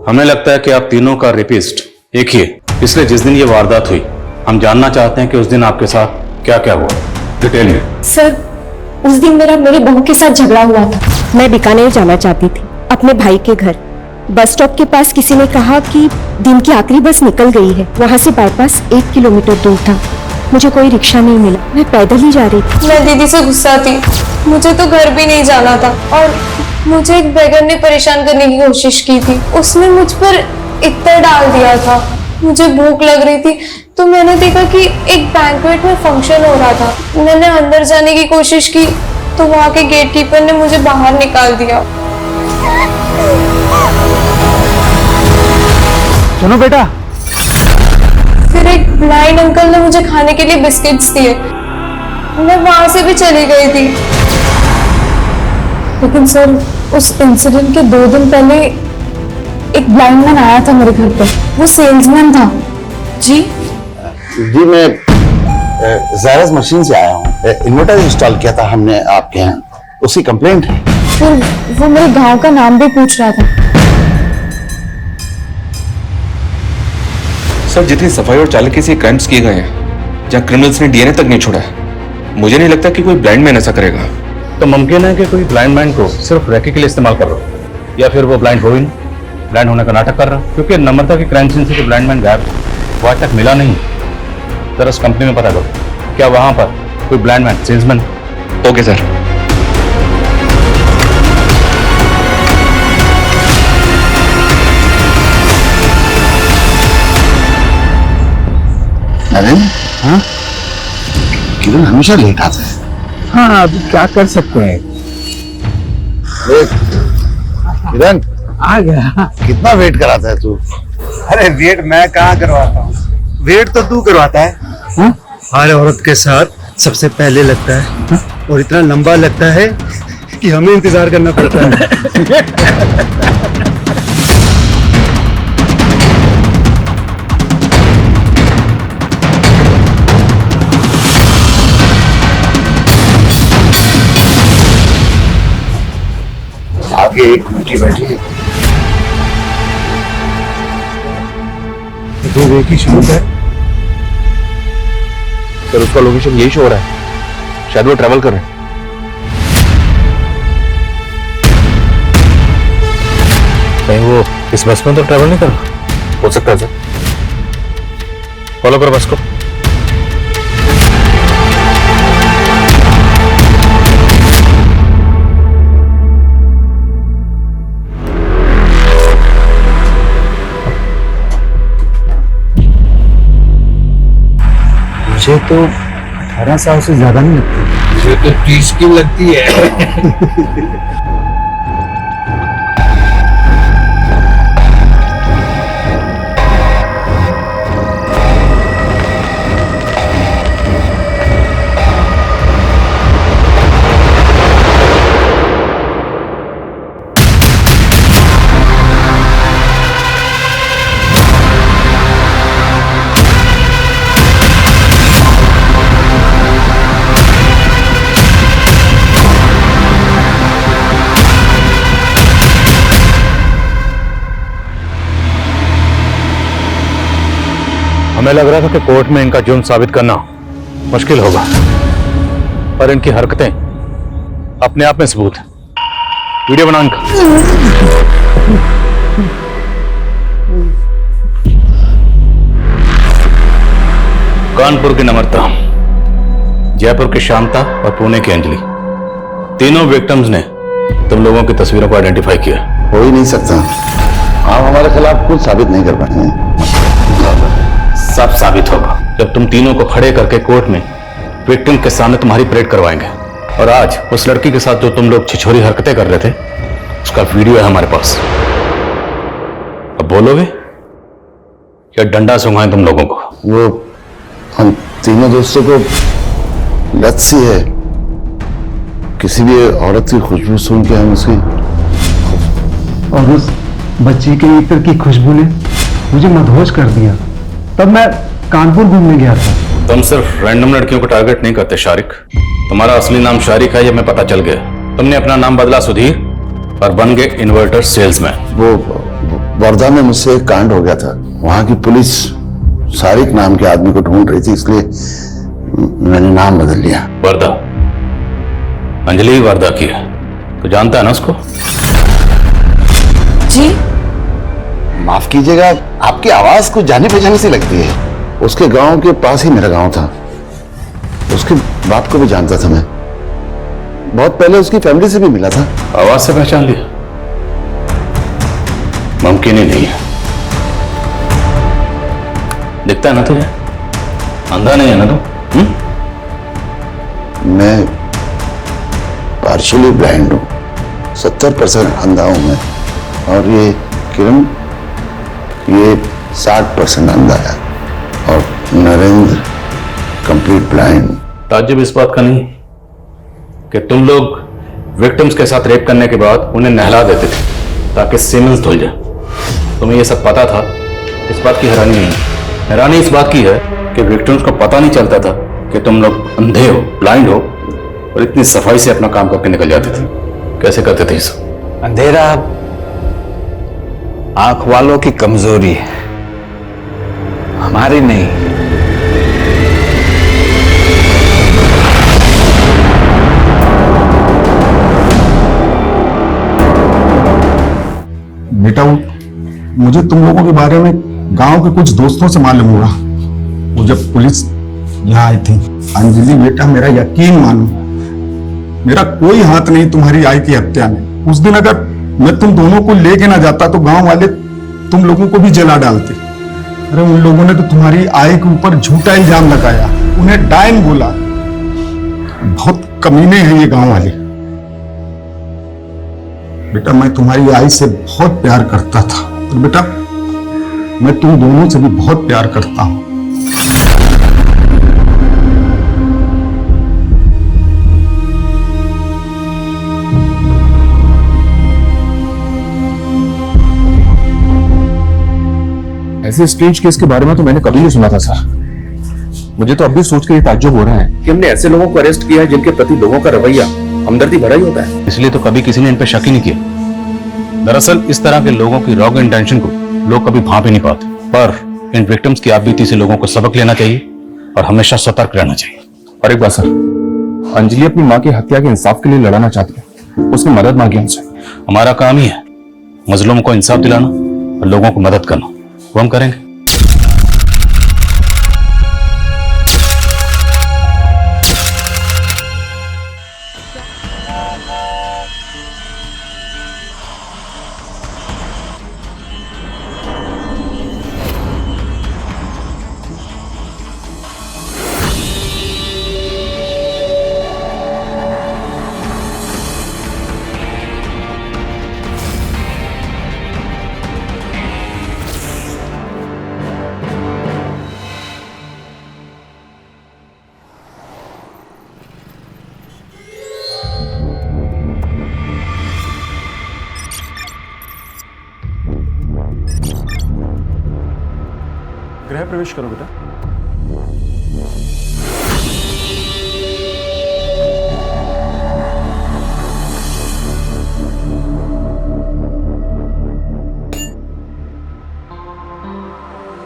हमें लगता है कि आप तीनों का रेपिस्ट एक ही है, इसलिए जिस दिन ये वारदात हुई, हम जानना चाहते हैं कि उस दिन आपके साथ क्या क्या हुआ, डिटेल में। सर, उस दिन मेरी बहू के साथ झगड़ा हुआ था। मैं बीकानेर जाना चाहती थी अपने भाई के घर। बस स्टॉप के पास किसी ने कहा कि दिन की आखिरी बस निकल गई है। वहां से बाईपास 1 किलोमीटर दूर था। मुझे कोई रिक्शा नहीं मिला, मैं पैदल ही जा रही थी। मैं दीदी से गुस्सा थी, मुझे तो घर भी नहीं जाना था, और मुझे एक बेगर ने परेशान करने की कोशिश की थी। उसने मुझ पर इत्र डाल दिया था। मुझे भूख लग रही थी तो मैंने देखा कि एक बैंक्वेट में फंक्शन हो रहा था। मैंने अंदर जाने की कोशिश की तो वहां के गेटकीपर ने मुझे बाहर निकाल दिया। सुनो बेटा, फिर एक ब्लाइंड अंकल ने मुझे खाने के लिए बिस्किट्स दिए। मैं वहां से भी चली गई थी, लेकिन सर उस इंसिडेंट के 2 दिन पहले एक ब्लाइंड मैन आया था मेरे घर पे। वो सेल्समैन था। जी जी, मैं ज़ायरस मशीन से आया हूँ। इन्वर्टर इंस्टॉल किया था हमने आपके यहाँ, उसकी कंप्लेंट है। फिर वो मेरे गांव का नाम भी पूछ रहा था। सर जितनी सफाई और चालाकी से क्राइम्स किए गए हैं, जहाँ क्रिमिनल्स ने डीएनए तक नहीं छोड़ा है, मुझे नहीं लगता कि कोई ब्लाइंड मैन ऐसा करेगा। तो मुमकिन है कि कोई ब्लाइंड मैन को सिर्फ रैकी के लिए इस्तेमाल कर रहा हो, या फिर वो ब्लाइंड हो ही नहीं, ब्लाइंड होने का नाटक कर रहा, क्योंकि नम्रता की क्राइम सीन से जो ब्लाइंड मैन गायब वो आज तक मिला नहीं। जरा उस कंपनी में पता करो, क्या वहां पर कोई blind man salesman? Okay sir. अरे हाँ, किरण हमेशा लेट आता है। हाँ, अब क्या कर सकते हैं। किरण आ गया। कितना वेट कराता है तू? अरे वेट मैं कहाँ करवाता हूँ, वेट तो तू करवाता है। हाँ? हर औरत के साथ सबसे पहले लगता है, हाँ? और इतना लंबा लगता है कि हमें इंतजार करना पड़ता है। आगे एक बेटी बैठी है। तो एक ही शूट है। सर उसका लोकेशन यही शो हो रहा है, शायद वो ट्रैवल कर रहे हैं। कहीं वो इस बस में तो ट्रैवल नहीं कर रहा? हो सकता है सर। फॉलो करो बस को। मुझे तो 18 साल से ज्यादा नहीं लगती। मुझे तो 30 की लगती है। हमें लग रहा था कि कोर्ट में इनका जुर्म साबित करना मुश्किल होगा, पर इनकी हरकतें अपने आप में सबूत है। वीडियो बना इनका। कानपुर की नम्रता, जयपुर की शांता और पुणे की अंजलि, तीनों विक्टिम्स ने तुम लोगों की तस्वीरों को आइडेंटिफाई किया। हो ही नहीं सकता, आप हमारे खिलाफ कुछ साबित नहीं कर पाए हैं। सब साबित होगा जब तुम तीनों को खड़े करके कोर्ट में विक्टिम के सामने तुम्हारी परेड करवाएंगे। और आज उस लड़की के साथ जो तुम लोग छिछोरी हरकतें कर रहे थे, उसका वीडियो है हमारे पास। अब बोलोगे या डंडा सुंघाएं तुम लोगों को? वो हम तीनों दोस्तों को लत सी है, किसी भी औरत की खुशबू सुन के हम उसकी, और उस बच्ची के इत्र की खुशबू ने मुझे मदहोश कर दिया। तब मैं कानपुर घूमने गया था। तुम सिर्फ रैंडम लड़कियों को टारगेट नहीं करते शारिक, तुम्हारा असली नाम शारिक है, ये मैं पता चल गया। तुमने अपना नाम बदला सुधीर और बन गए इन्वर्टर सेल्समैन। वो वर्धा में मुझसे एक कांड हो गया था, वहां की पुलिस शारिक नाम के आदमी को ढूंढ रही थी, इसलिए मैंने नाम बदल लिया। वर्धा, अंजलि वर्धा की है, तो जानता है ना उसको? जी माफ कीजिएगा, आपकी आवाज कुछ जानी पहचानी सी लगती है। उसके गांव के पास ही मेरा गांव था, उसके बाप को भी जानता था मैं, बहुत पहले उसकी फैमिली से भी मिला था। आवाज से पहचान लिया? मुमकिन ही नहीं है। दिखता है ना तुझे? अंधा नहीं है ना तू? मैं पार्शियली ब्लाइंड हूं, 70% अंधा हूं मैं, और ये किरण ये 60% अंधा है, और नरेंद्र कंप्लीट ब्लाइंड। ताज्जुब इस बात का नहीं कि तुम लोग विक्टिम्स के साथ रेप करने के बाद उन्हें नहला देते थे ताकि सीमेंस धुल जाए। तुम्हें ये सब पता था, इस बात की हैरानी नहीं। हैरानी इस बात की है कि विक्टिम्स को पता नहीं चलता था कि तुम लोग अंधे हो, ब्लाइंड हो, और इतनी सफाई से अपना काम करके निकल जाते थे। कैसे करते थे इस? अंधेरा आंख वालों की कमजोरी है, हमारी नहीं। बेटा, मुझे तुम लोगों के बारे में गांव के कुछ दोस्तों से मालूम हुआ। वो जब पुलिस यहाँ आई थी। अंजलि बेटा, मेरा यकीन मानो, मेरा कोई हाथ नहीं तुम्हारी आई की हत्या में। उस दिन अगर मैं तुम दोनों को लेके ना जाता तो गांव वाले तुम लोगों को भी जला डालते। अरे उन लोगों ने तो तुम्हारी आई के ऊपर झूठा इल्जाम लगाया, उन्हें डायन बोला। बहुत कमीने हैं ये गांव वाले। बेटा, मैं तुम्हारी आई से बहुत प्यार करता था, और बेटा मैं तुम दोनों से भी बहुत प्यार करता हूं। ऐसे स्ट्रेंज केस के बारे में तो मैंने कभी नहीं सुना था सर। मुझे तो अब भी सोच के ये ताज्जुब हो रहा है कि हमने ऐसे लोगों को अरेस्ट किया है जिनके प्रति लोगों का रवैया हमदर्दी भरा ही होता है। इसलिए तो कभी किसी ने इन पर शक ही नहीं किया। दरअसल इस तरह के लोगों की रॉन्ग इंटेंशन को लोग कभी भांप ही नहीं पाते। पर इन विक्टिम्स की आपबीती से लोगों को सबक लेना चाहिए और हमेशा सतर्क रहना चाहिए। और एक बात सर, अंजलि अपनी माँ की हत्या के इंसाफ के लिए लड़ाना चाहती है, उसने मदद मांगी हमसे। हमारा काम ही है मजलूम को इंसाफ दिलाना और लोगों को मदद करना, वो हम करेंगे। गृह प्रवेश करो बेटा।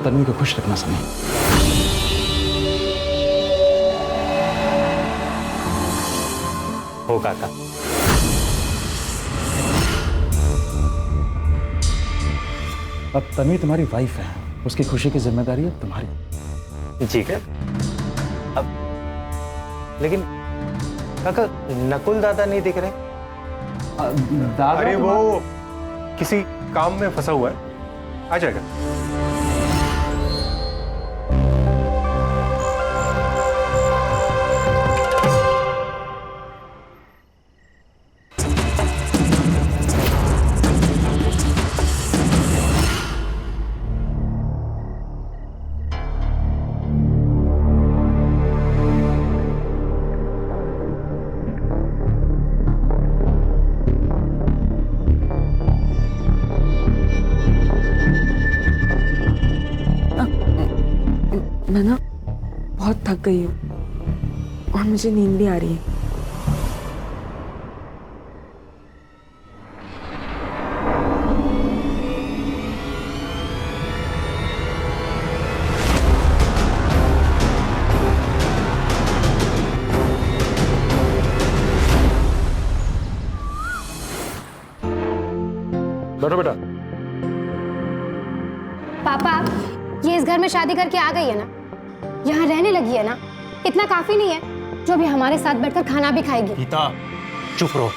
तन्वी को खुश रखना सनी। हो काका। अब तन्वी तुम्हारी वाइफ है, उसकी खुशी की जिम्मेदारी अब तुम्हारी। ठीक है। अब लेकिन काका नकुल दादा नहीं दिख रहे। दादा अरे वो किसी काम में फंसा हुआ है, आ जाएगा। मैं ना बहुत थक गई हूँ और मुझे नींद भी आ रही है। बैठो बेटा। पापा, ये इस घर में शादी करके आ गई है ना, यहाँ रहने लगी है ना, इतना काफी नहीं है जो अभी हमारे साथ बैठकर खाना भी खाएगी। गीता चुप रहो।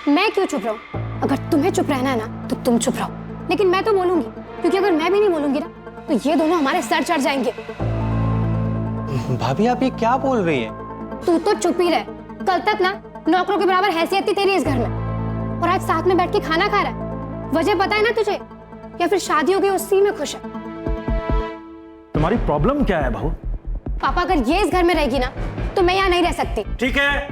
मैं क्यों चुप रहूं? अगर तुम्हें चुप रहना है ना तो तुम चुप रहो, लेकिन मैं तो बोलूंगी, क्योंकि अगर मैं भी नहीं बोलूंगी ना तो ये दोनों हमारे सर चढ़ जाएंगे। भाभी आप ये क्या बोल रही हैं? तू तो चुप ही रह। कल तक ना नौकरों के बराबर हैसियत थी तेरी इस घर में, और आज साथ में बैठ के खाना खा रहा है। वजह पता है ना तुझे, या फिर शादी हो गई उसी में खुश है? तुम्हारी प्रॉब्लम क्या है बहू? पापा, अगर ये इस घर में रहेगी ना तो मैं यहाँ नहीं रह सकती। ठीक है,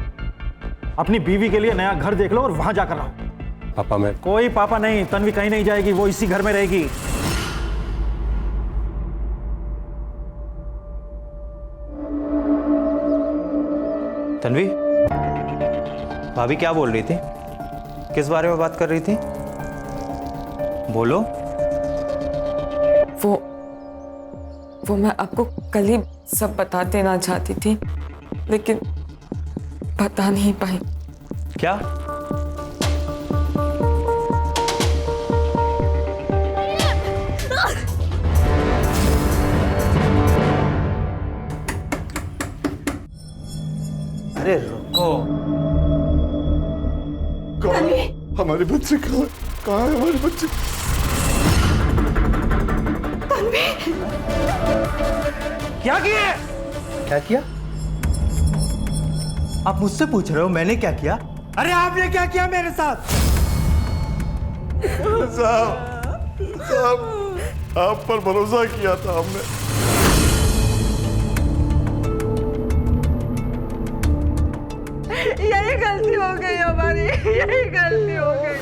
अपनी बीवी के लिए नया घर देख लो और वहां जाकर रहो। पापा मैं कोई पापा नहीं, तन्वी कहीं नहीं जाएगी, वो इसी घर में रहेगी। तन्वी, भाभी क्या बोल रही थी? किस बारे में बात कर रही थी? बोलो। वो मैं आपको कल ही सब बता देना चाहती थी, लेकिन बता नहीं पाई। क्या? अरे रुको। हमारे बच्चे कहाँ है हमारे बच्चे? क्या किया? क्या किया? आप मुझसे पूछ रहे हो मैंने क्या किया? अरे आपने क्या किया मेरे साथ? साहब आप पर भरोसा किया था हमने। यही गलती हो गई हमारी, यही गलती हो गई।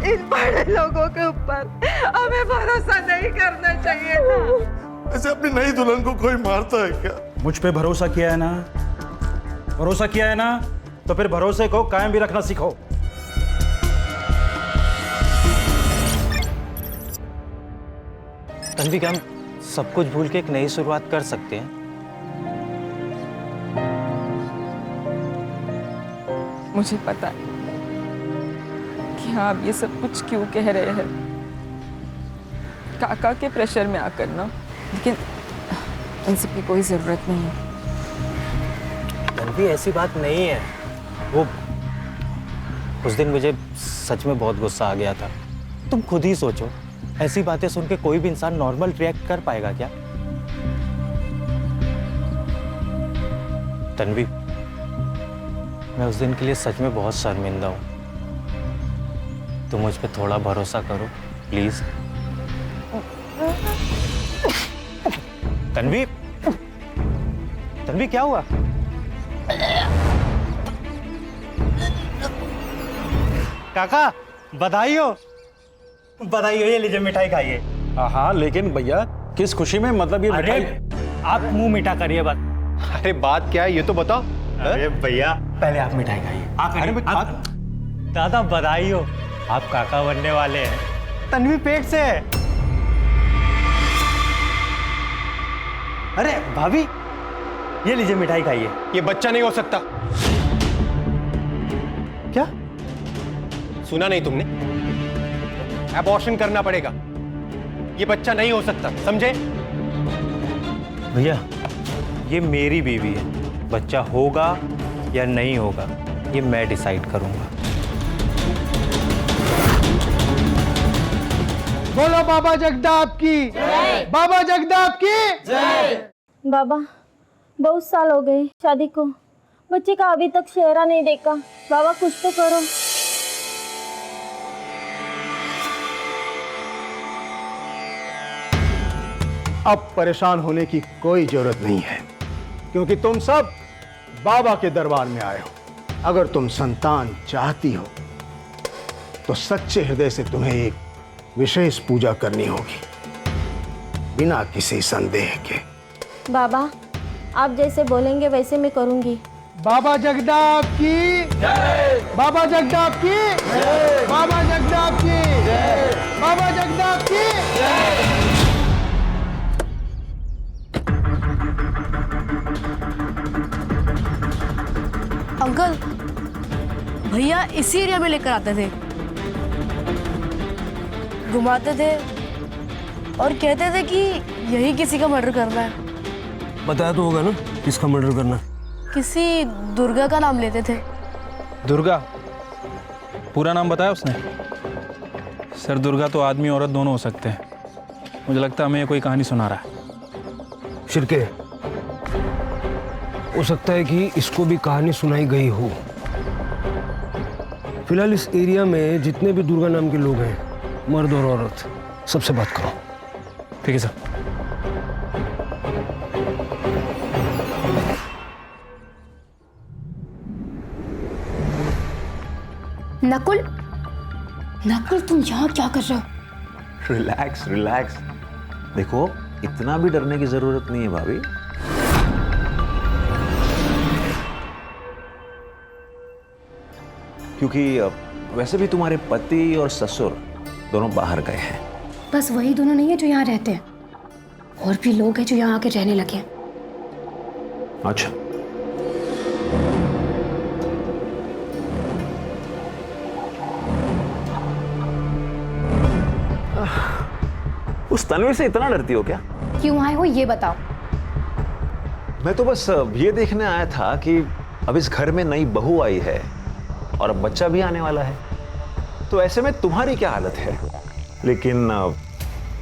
इन बड़े लोगों के ऊपर हमें भरोसा नहीं करना चाहिए था। ऐसे अपनी नई दुल्हन को कोई मारता है क्या? मुझ पे भरोसा किया है ना, भरोसा किया है ना, तो फिर भरोसे को कायम भी रखना सीखो। तन्वी, क्या हम सब कुछ भूल के एक नई शुरुआत कर सकते हैं? मुझे पता है कि आप ये सब कुछ क्यों कह रहे हैं, काका के प्रेशर में आकर ना, लेकिन इन सब की कोई जरूरत नहीं है। तन्वी, ऐसी बात नहीं है। वो उस दिन मुझे सच में बहुत गुस्सा आ गया था। तुम खुद ही सोचो, ऐसी बातें सुन के कोई भी इंसान नॉर्मल रिएक्ट कर पाएगा क्या? तन्वी, मैं उस दिन के लिए सच में बहुत शर्मिंदा हूँ। तुम मुझ पे थोड़ा भरोसा करो प्लीज। तन्वी, तन्वी क्या हुआ? काका बधाई हो, बधाई हो। ये लीजिए मिठाई खाइए। हाँ, लेकिन भैया किस खुशी में, मतलब ये अरे आप मुंह मीठा करिए बात। अरे बात क्या है ये तो बताओ। अरे भैया पहले आप मिठाई खाइए। आप दादा बधाई हो, आप काका बनने वाले हैं। तन्वी पेट से है। अरे भाभी, ये लीजिए मिठाई खाइए। ये बच्चा नहीं हो सकता। क्या? सुना नहीं तुमने? एबॉर्शन करना पड़ेगा। ये बच्चा नहीं हो सकता, समझे? भैया, ये मेरी बीवी है। बच्चा होगा या नहीं होगा ये मैं डिसाइड करूंगा। बोलो बाबा जगदाप की जय। बाबा जगदाप की जय। बाबा, बहुत साल हो गए शादी को, बच्चे का अभी तक चेहरा नहीं देखा। बाबा कुछ तो करो। अब परेशान होने की कोई जरूरत नहीं है, क्योंकि तुम सब बाबा के दरबार में आए हो। अगर तुम संतान चाहती हो तो सच्चे हृदय से तुम्हें एक विशेष पूजा करनी होगी, बिना किसी संदेह के। बाबा, आप जैसे बोलेंगे वैसे मैं करूंगी। बाबा जगदाप की जय। बाबा जगदाप की जय। बाबा जगदाप की जय। बाबा जगदाप की जय। अंकल, भैया इसी एरिया में लेकर आते थे, घुमाते थे और कहते थे कि यही किसी का मर्डर करना है। बताया तो होगा ना किसका मर्डर करना। किसी दुर्गा का नाम लेते थे। दुर्गा? पूरा नाम बताया उसने? सर, दुर्गा तो आदमी औरत दोनों हो सकते हैं। मुझे लगता है हमें कोई कहानी सुना रहा है। शिरके, हो सकता है कि इसको भी कहानी सुनाई गई हो। फिलहाल इस एरिया में जितने भी दुर्गा नाम के लोग हैं, मर्द और औरत, सबसे बात करो। ठीक है सर। नकुल, नकुल तुम यहाँ क्या कर रहे हो? Relax relax. देखो, इतना भी डरने की जरूरत नहीं है भाभी। क्योंकि वैसे भी तुम्हारे पति और ससुर दोनों बाहर गए हैं। बस वही दोनों नहीं है जो यहाँ रहते हैं, और भी लोग हैं जो यहाँ आके रहने लगे हैं। अच्छा, उस तन्वी से इतना डरती हो क्या? क्यों आए हो ये बताओ। मैं तो बस ये देखने आया था कि अब इस घर में नई बहू आई है और अब बच्चा भी आने वाला है, तो ऐसे में तुम्हारी क्या हालत है? लेकिन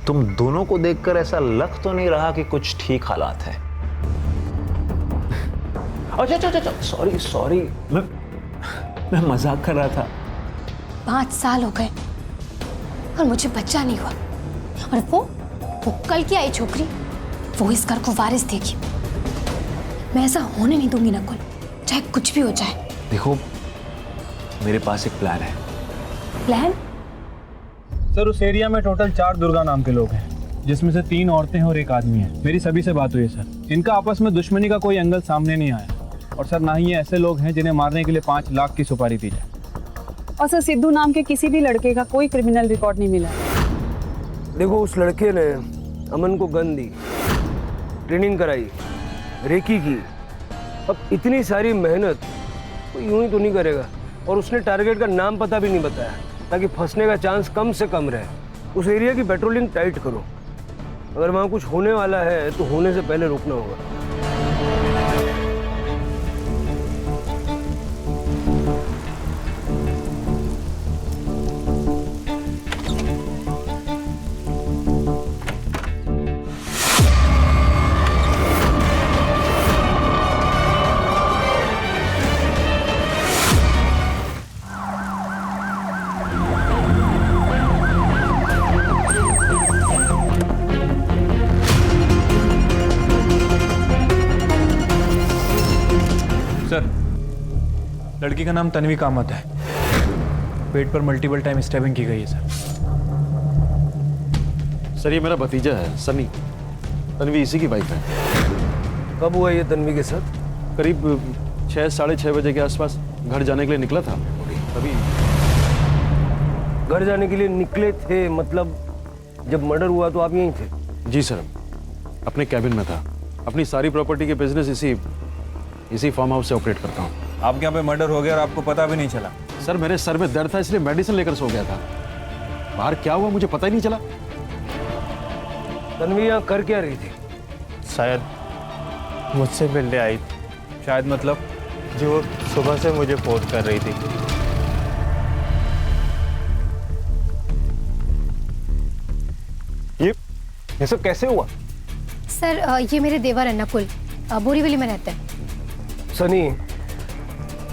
तुम दोनों को देखकर ऐसा लग तो नहीं रहा कि कुछ ठीक हालात है। अच्छा, सॉरी सॉरी, मैं मजाक कर रहा था। 5 साल हो गए और मुझे बच्चा नहीं हुआ, और वो कल की आई छोकरी, वो इस घर को वारिस देगी। मैं ऐसा होने नहीं दूंगी नकुल, चाहे कुछ भी हो जाए। देखो, मेरे पास एक प्लान है। प्लान? सर, उस एरिया में टोटल 4 दुर्गा नाम के लोग हैं, जिसमें से 3 औरतें हैं और 1 आदमी है। मेरी सभी से बात हुई है सर। इनका आपस में दुश्मनी का कोई एंगल सामने नहीं आया, और सर ना ही ये ऐसे लोग हैं जिन्हें मारने के लिए 5 लाख की सुपारी दी जाए। और सर, सिद्धू नाम के किसी भी लड़के का कोई क्रिमिनल रिकॉर्ड नहीं मिला। देखो, उस लड़के ने अमन को गन दी, ट्रेनिंग कराई, रेकी की। अब इतनी सारी मेहनत वो यूं ही तो नहीं करेगा, और उसने टारगेट का नाम पता भी नहीं बताया, ताकि फंसने का चांस कम से कम रहे। उस एरिया की पेट्रोलिंग टाइट करो। अगर वहाँ कुछ होने वाला है तो होने से पहले रुकना होगा। लड़की का नाम तन्वी कामत है। पेट पर मल्टीपल टाइम स्टैबिंग की गई है सर, ये मेरा भतीजा है सनी। तन्वी इसी की वाइफ है। कब हुआ ये तन्वी के साथ? करीब 6 साढ़े 6 बजे के आसपास घर जाने के लिए निकला था। अभी घर जाने के लिए निकले थे? मतलब जब मर्डर हुआ तो आप यहीं थे? जी सर, अपने कैबिन में था। अपनी सारी प्रॉपर्टी के बिजनेस इसी फार्म हाउस से ऑपरेट करता हूँ। आपके यहाँ पे मर्डर हो गया और आपको पता भी नहीं चला? सर मेरे सर में दर्द था इसलिए मेडिसिन लेकर सो गया था। बाहर क्या हुआ मुझे पता ही नहीं चला। तन्वी यहाँ कर क्या रही थी? शायद मुझसे मिलने आई। शायद मतलब? जी वो सुबह से मुझे फोन कर रही थी। ये सब कैसे हुआ? सर ये मेरे देवर है नकुल, बोरीवली में रहते हैं। सनी,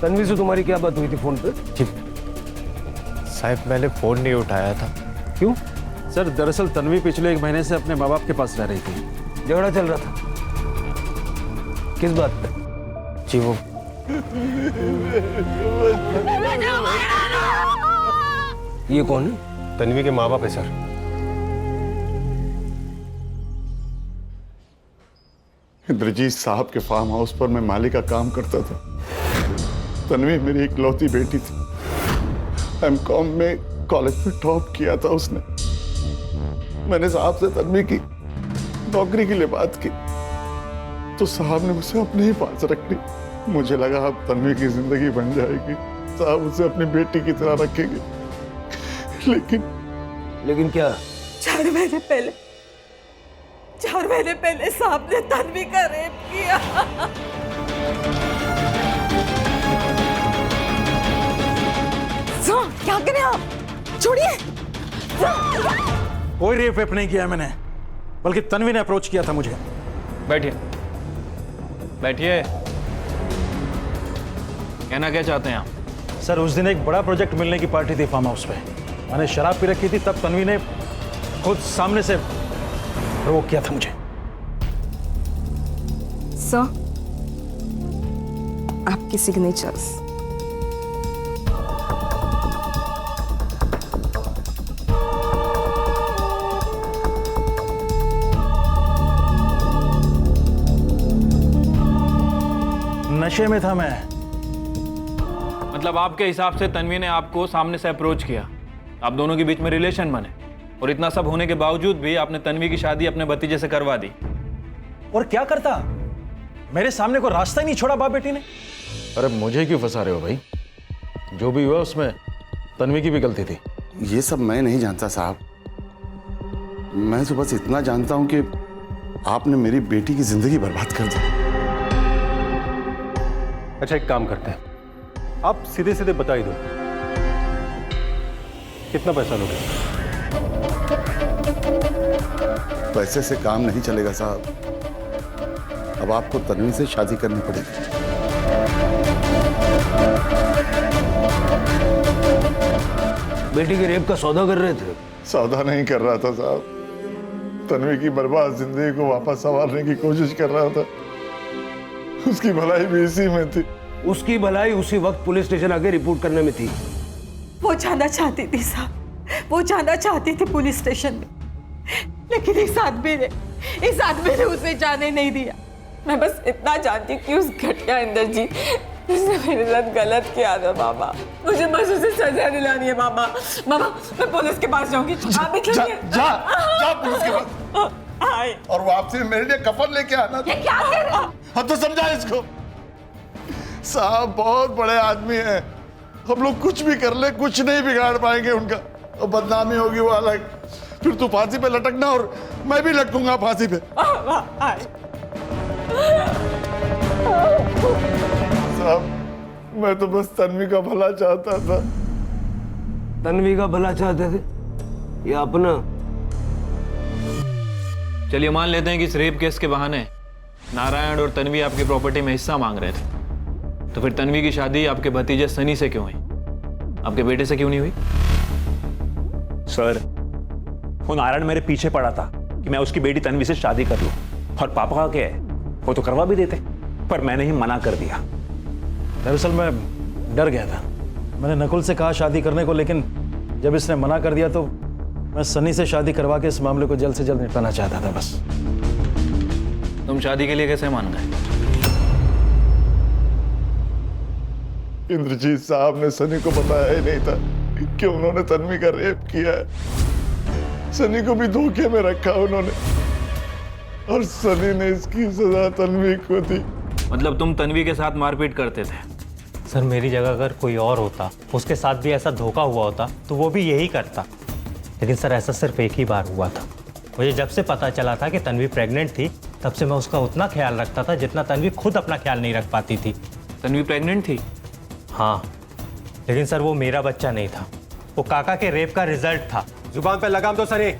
तन्वी से तुम्हारी क्या बात हुई थी फोन पे? साहब मैंने फोन नहीं उठाया था। क्यों? सर दरअसल तन्वी पिछले 1 महीने से अपने माँ बाप के पास रह रही थी। झगड़ा चल रहा था? किस बात पे? जी वो ये कौन है? तन्वी के माँ बाप है सर। इंद्रजीत साहब के फार्म हाउस पर मैं माली का काम करता था। तन्वी मेरी इकलौती बेटी थी। एमकॉम में कॉलेज में टॉप किया था उसने। मैंने साहब से तन्वी की नौकरी के लिए बात की तो साहब ने उसे अपने ही पास रख ली। मुझे लगा अब तन्वी की जिंदगी बन जाएगी, साहब उसे अपनी बेटी की तरह रखेंगे। लेकिन क्या? 4 महीने पहले साहब ने तन्वी का रेप किया। क्या करें आप? छोड़िए। कोई रेप वेप नहीं किया मैंने, बल्कि तन्वी ने अप्रोच किया था मुझे। बैठिए बैठिए। कहना क्या चाहते हैं आप? सर उस दिन एक बड़ा प्रोजेक्ट मिलने की पार्टी थी फार्म हाउस पे। मैंने शराब पी रखी थी, तब तन्वी ने खुद सामने से प्रोवोक किया था मुझे। सर, आपकी सिग्नेचर्स। नशे में था मैं। मतलब आपके हिसाब से तन्वी ने आपको सामने से अप्रोच किया, आप दोनों के बीच में रिलेशन बने, और इतना सब होने के बावजूद भी आपने तन्वी की शादी अपने भतीजे से करवा दी। और क्या करता, मेरे सामने को रास्ता ही नहीं छोड़ा बाप बेटी ने। अरे मुझे क्यों फंसा रहे हो भाई? जो भी हुआ उसमें तन्वी की भी गलती थी। ये सब मैं नहीं जानता साहब। मैं तो बस इतना जानता हूं कि आपने मेरी बेटी की जिंदगी बर्बाद कर दी। अच्छा एक काम करते हैं, आप सीधे सीधे बता ही दो कितना पैसा लोगे। पैसे से काम नहीं चलेगा साहब। अब आपको तन्वी से शादी करनी पड़ेगी। बेटी के रेप का सौदा कर रहे थे? सौदा नहीं कर रहा था साहब। तन्वी की बर्बाद जिंदगी को वापस संवारने की कोशिश कर रहा था। उसकी भलाई भी इसी में थी। उसकी भलाई उसी वक्त पुलिस स्टेशन आके रिपोर्ट करने में थी। वो जाना चाहती थी साहब, वो जाना चाहती थी पुलिस स्टेशन में, लेकिन इस आदमी ने उसे जाने नहीं दिया। मैं बस इतना जानती कि उस घटिया इंद्रजीत उसने मेरे साथ गलत किया था मामा। मुझे बस उसे सजा दिलानी है मामा। मामा मैं पुलिस के पास जाऊंगी। आप भी चलिए। जा पुलिस के पास। और वापसी में मेरे लिए कफन लेके आना। ये क्या कर रहे हो? हाँ तो समझा इसको। साहब बहुत बड़े आदमी हैं। हम लोग कुछ भी कर ले कुछ नहीं बिगाड़ पाएंगे उनका। और बदनामी होगी वो अलग। फिर तू फांसी पे लटकना और मैं भी लटकूंगा फांसी पे। साहब मैं तो बस तन्वी का भला चाहता था। तन्वी का भला चाहते थे या अपना? चलिए मान लेते हैं कि इस रेप केस के बहाने नारायण और तन्वी आपकी प्रॉपर्टी में हिस्सा मांग रहे थे, तो फिर तन्वी की शादी आपके भतीजे सनी से क्यों हुई, आपके बेटे से क्यों नहीं हुई? सर वो नारायण मेरे पीछे पड़ा था कि मैं उसकी बेटी तन्वी से शादी कर लूं, और पापा का क्या है, वो तो करवा भी देते, पर मैंने ही मना कर दिया। दरअसल मैं डर गया था। मैंने नकुल से कहा शादी करने को, लेकिन जब इसने मना कर दिया तो मैं सनी से शादी करवा के इस मामले को जल्द से जल्द निपटाना चाहता था बस। तुम शादी के लिए कैसे मान गए? इंद्रजीत साहब ने सनी को बताया ही नहीं था कि उन्होंने तन्वी का रेप किया है। सनी को भी धोखे में रखा उन्होंने। और सनी ने इसकी सजा तन्वी को दी। मतलब तुम तन्वी के साथ मारपीट करते थे? सर मेरी जगह अगर कोई और होता, उसके साथ भी ऐसा धोखा हुआ होता तो वो भी यही करता। लेकिन सर ऐसा सिर्फ एक ही बार हुआ था। मुझे जब से पता चला था कि तन्वी प्रेग्नेंट थी, तब से मैं उसका उतना ख्याल रखता था जितना तन्वी खुद अपना ख्याल नहीं रख पाती थी। तन्वी प्रेग्नेंट थी? हाँ, लेकिन सर वो मेरा बच्चा नहीं था, वो काका के रेप का रिजल्ट था। जुबान पे लगाम दो सनी।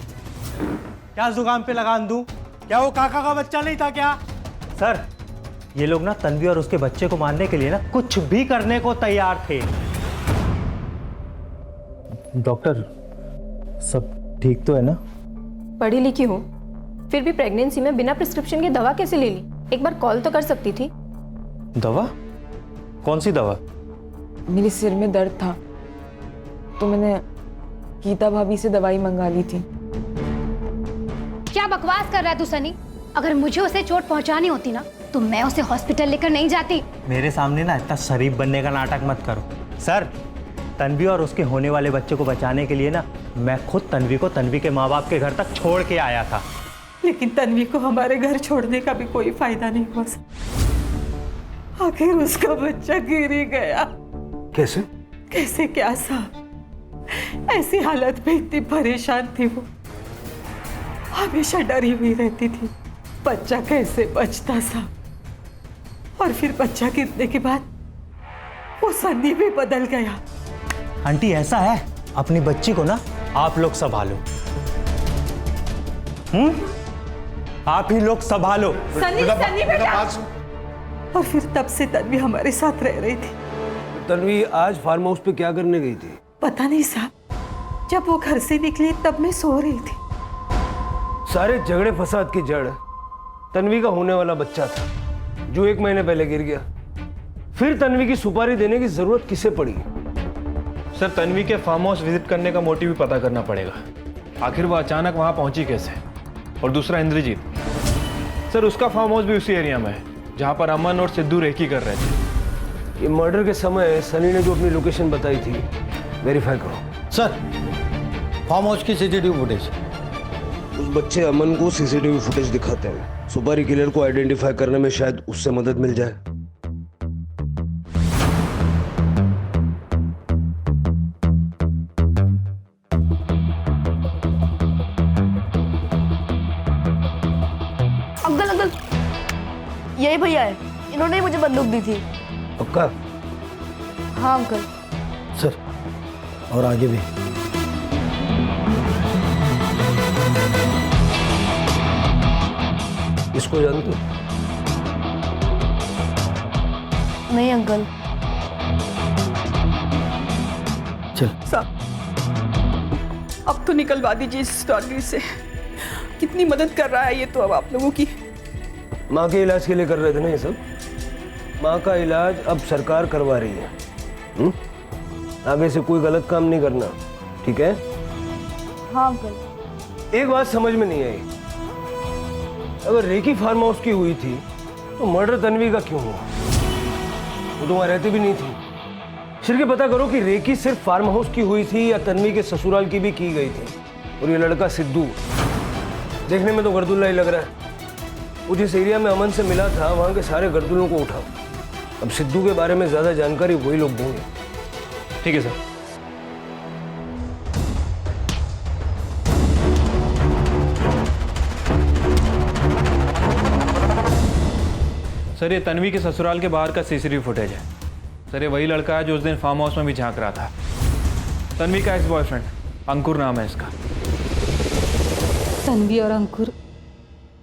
क्या जुबान पे लगाम दूं? क्या वो काका का बच्चा नहीं था क्या? सर ये लोग ना तन्वी और उसके बच्चे को मारने के लिए ना कुछ भी करने को तैयार थे। डॉक्टर सब ठीक तो है ना? पढ़ी लिखी हूँ, फिर भी प्रेगनेंसी में बिना प्रिस्क्रिप्शन की दवा कैसे ले ली? एक बार कॉल तो कर सकती थी। दवा? कौन सी दवा? मेरे सिर में दर्द था तो मैंने गीता भाभी से दवाई मंगा ली थी। क्या बकवास कर रहा है तू सनी? अगर मुझे उसे चोट पहुंचानी होती ना तो मैं उसे हॉस्पिटल लेकर नहीं जाती। मेरे सामने ना इतना शरीफ बनने का नाटक मत करो। सर तन्वी और उसके होने वाले बच्चे को बचाने के लिए ना मैं खुद तन्वी को तन्वी के माँ बाप के घर तक छोड़ के आया था। लेकिन तन्वी को हमारे घर छोड़ने का भी कोई फायदा नहीं हुआ सर। आखिर उसका बच्चा गिर ही गया। कैसे? कैसे क्या साहब, ऐसी हालत में इतनी परेशान थी वो, हमेशा डरी हुई रहती थी बच्चा कैसे बचता साहब। और फिर बच्चा गिरने के बाद वो सन्नी भी बदल गया। आंटी ऐसा है, अपनी बच्ची को ना आप लोग संभालो। आप ही लोग संभालो। सन्नी सन्नी बेटा। और फिर तब से तन्वी हमारे साथ रह रही थी। तन्वी आज फार्म हाउस पे क्या करने गई थी? पता नहीं साहब, जब वो घर से निकली तब मैं सो रही थी। सारे झगड़े फसाद की जड़ तन्वी का होने वाला बच्चा था जो 1 महीने पहले गिर गया। फिर तन्वी की सुपारी देने की जरूरत किसे पड़ी? सर तन्वी के फार्म हाउस विजिट करने का मोटिव भी पता करना पड़ेगा। आखिर वो अचानक वहां पहुंची कैसे? और दूसरा इंद्रजीत, सर उसका फार्म हाउस भी उसी एरिया में है जहां पर अमन और सिद्धू रेकी कर रहे थे। ये मर्डर के समय सनी ने जो अपनी लोकेशन बताई थी वेरीफाई करो। सर फार्म हाउस की सीसीटीवी फुटेज। उस बच्चे अमन को सीसीटीवी फुटेज दिखाते हैं, सुपारी किलर को आइडेंटिफाई करने में शायद उससे मदद मिल जाए। अंकल अंकल, यही भैया है, इन्होंने ही मुझे बंदूक दी थी। पक्का? हाँ अंकल। सर और आगे भी। इसको जानते हो? नहीं अंकल। चल साहब अब तो निकलवा दीजिए इस स्टोरी से। कितनी मदद कर रहा है ये तो अब आप लोगों की। माँ के इलाज के लिए कर रहे थे ना ये सब? माँ का इलाज अब सरकार करवा रही है। आगे से कोई गलत काम नहीं करना, ठीक है? हाँ अंकल। एक बात समझ में नहीं आई, अगर रेकी फार्म हाउस की हुई थी तो मर्डर तन्वी का क्यों हुआ? वो तो वहां रहती भी नहीं थी। फिर के पता करो कि रेकी सिर्फ फार्म हाउस की हुई थी या तन्वी के ससुराल की भी की गई थी। और ये लड़का सिद्धू देखने में तो गर्दुल्ला ही लग रहा है। वो जिस एरिया में अमन से मिला था वहां के सारे गर्दुल्लों को उठाओ। अब सिद्धू के बारे में ज्यादा जानकारी वही लोग देंगे। ठीक है सर। सर ये तन्वी के ससुराल के बाहर का सीसीटीवी फुटेज है। सर ये वही लड़का है जो उस दिन फार्म हाउस में भी झांक रहा था। तन्वी का एक्स बॉयफ्रेंड अंकुर नाम है इसका। तन्वी और अंकुर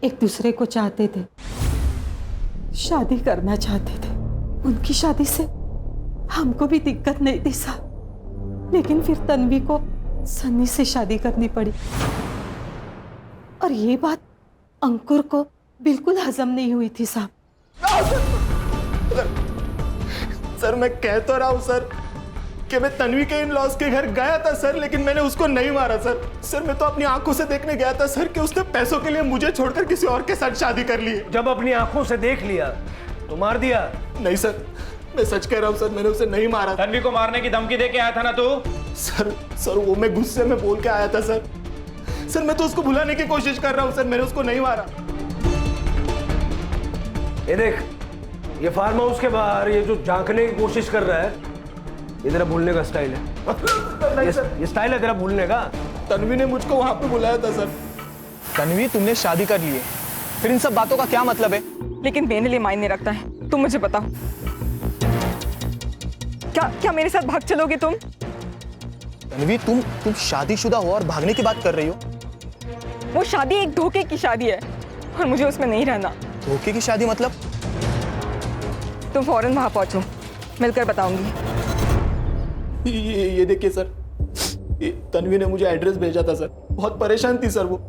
एक दूसरे को चाहते थे, शादी करना चाहते थे। उनकी शादी से हमको भी दिक्कत नहीं थी साहब, लेकिन फिर तन्वी को सन्नी से शादी करनी पड़ी। और ये बात अंकुर को बिल्कुल हजम नहीं हुई थी साहब। सर मैं कह तो रहा हूं सर कि मैं तन्वी के इन लॉस के घर गया था सर, लेकिन मैंने उसको नहीं मारा सर। सर मैं तो अपनी आंखों से देखने गया था सर कि उसने पैसों के लिए मुझे छोड़कर किसी और के साथ शादी कर ली। जब अपनी आंखों से देख लिया तो मार दिया? नहीं सर, मैं सच कह रहा हूं सर, मैंने उसे नहीं मारा। तन्वी को मारने की धमकी दे के आया था ना तू? सर वो मैं गुस्से में बोल के आया था सर। सर मैं तो उसको भुलाने की कोशिश कर रहा हूं सर, मैंने उसको नहीं मारा। ये देख, ये फार्म हाउस के बाहर ये जो झांकने की कोशिश कर रहा है, ये तेरा भूलने का स्टाइल है। ये स्टाइल है तेरा भूलने का। तन्वी ने मुझको वहां पे बुलाया था सर। तन्वी, तुमने शादी कर ली है, फिर इन सब बातों का क्या मतलब है? लेकिन मेरे लिए मायने रखता है। तुम मुझे बताओ, क्या मेरे साथ भाग चलोगे तुम? तन्वी, तुम शादीशुदा हो और भागने की बात कर रही हो? वो शादी एक धोखे की शादी है और मुझे उसमें नहीं रहना। धोखे की शादी मतलब? तुम फौरन वहां पहुंचो, मिलकर बताऊंगी। ये देखिए सर, ये तन्वी ने मुझे एड्रेस भेजा था सर। बहुत परेशान थी सर वो,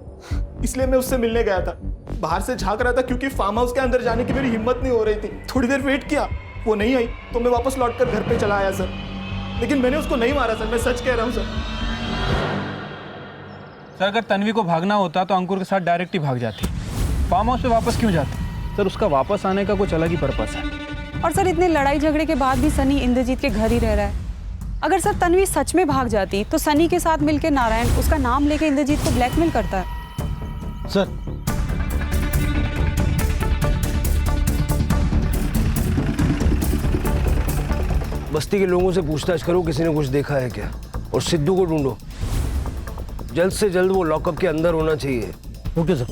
इसलिए मैं उससे मिलने गया था। बाहर से झांक रहा था क्योंकि फार्म हाउस के अंदर जाने की मेरी हिम्मत नहीं हो रही थी। थोड़ी देर वेट किया, वो नहीं आई तो मैं वापस लौटकर घर पे चला आया सर। लेकिन मैंने उसको नहीं मारा सर, मैं सच कह रहा हूँ सर। सर, अगर तन्वी को भागना होता तो अंकुर के साथ डायरेक्ट ही भाग जाती। फार्म हाउस पे वापस क्यों जाती? सर, उसका वापस आने का कुछ अलग ही पर्पस है। और सर, इतने लड़ाई झगड़े के बाद भी सनी इंद्रजीत के घर ही रह रहा है। अगर सर तन्वी सच में भाग जाती तो सनी के साथ मिलकर नारायण उसका नाम लेके इंद्रजीत को ब्लैकमेल करता है। सर, बस्ती के लोगों से पूछताछ करो किसी ने कुछ देखा है क्या, और सिद्धू को ढूंढो। जल्द से जल्द वो लॉकअप के अंदर होना चाहिए। Okay sir.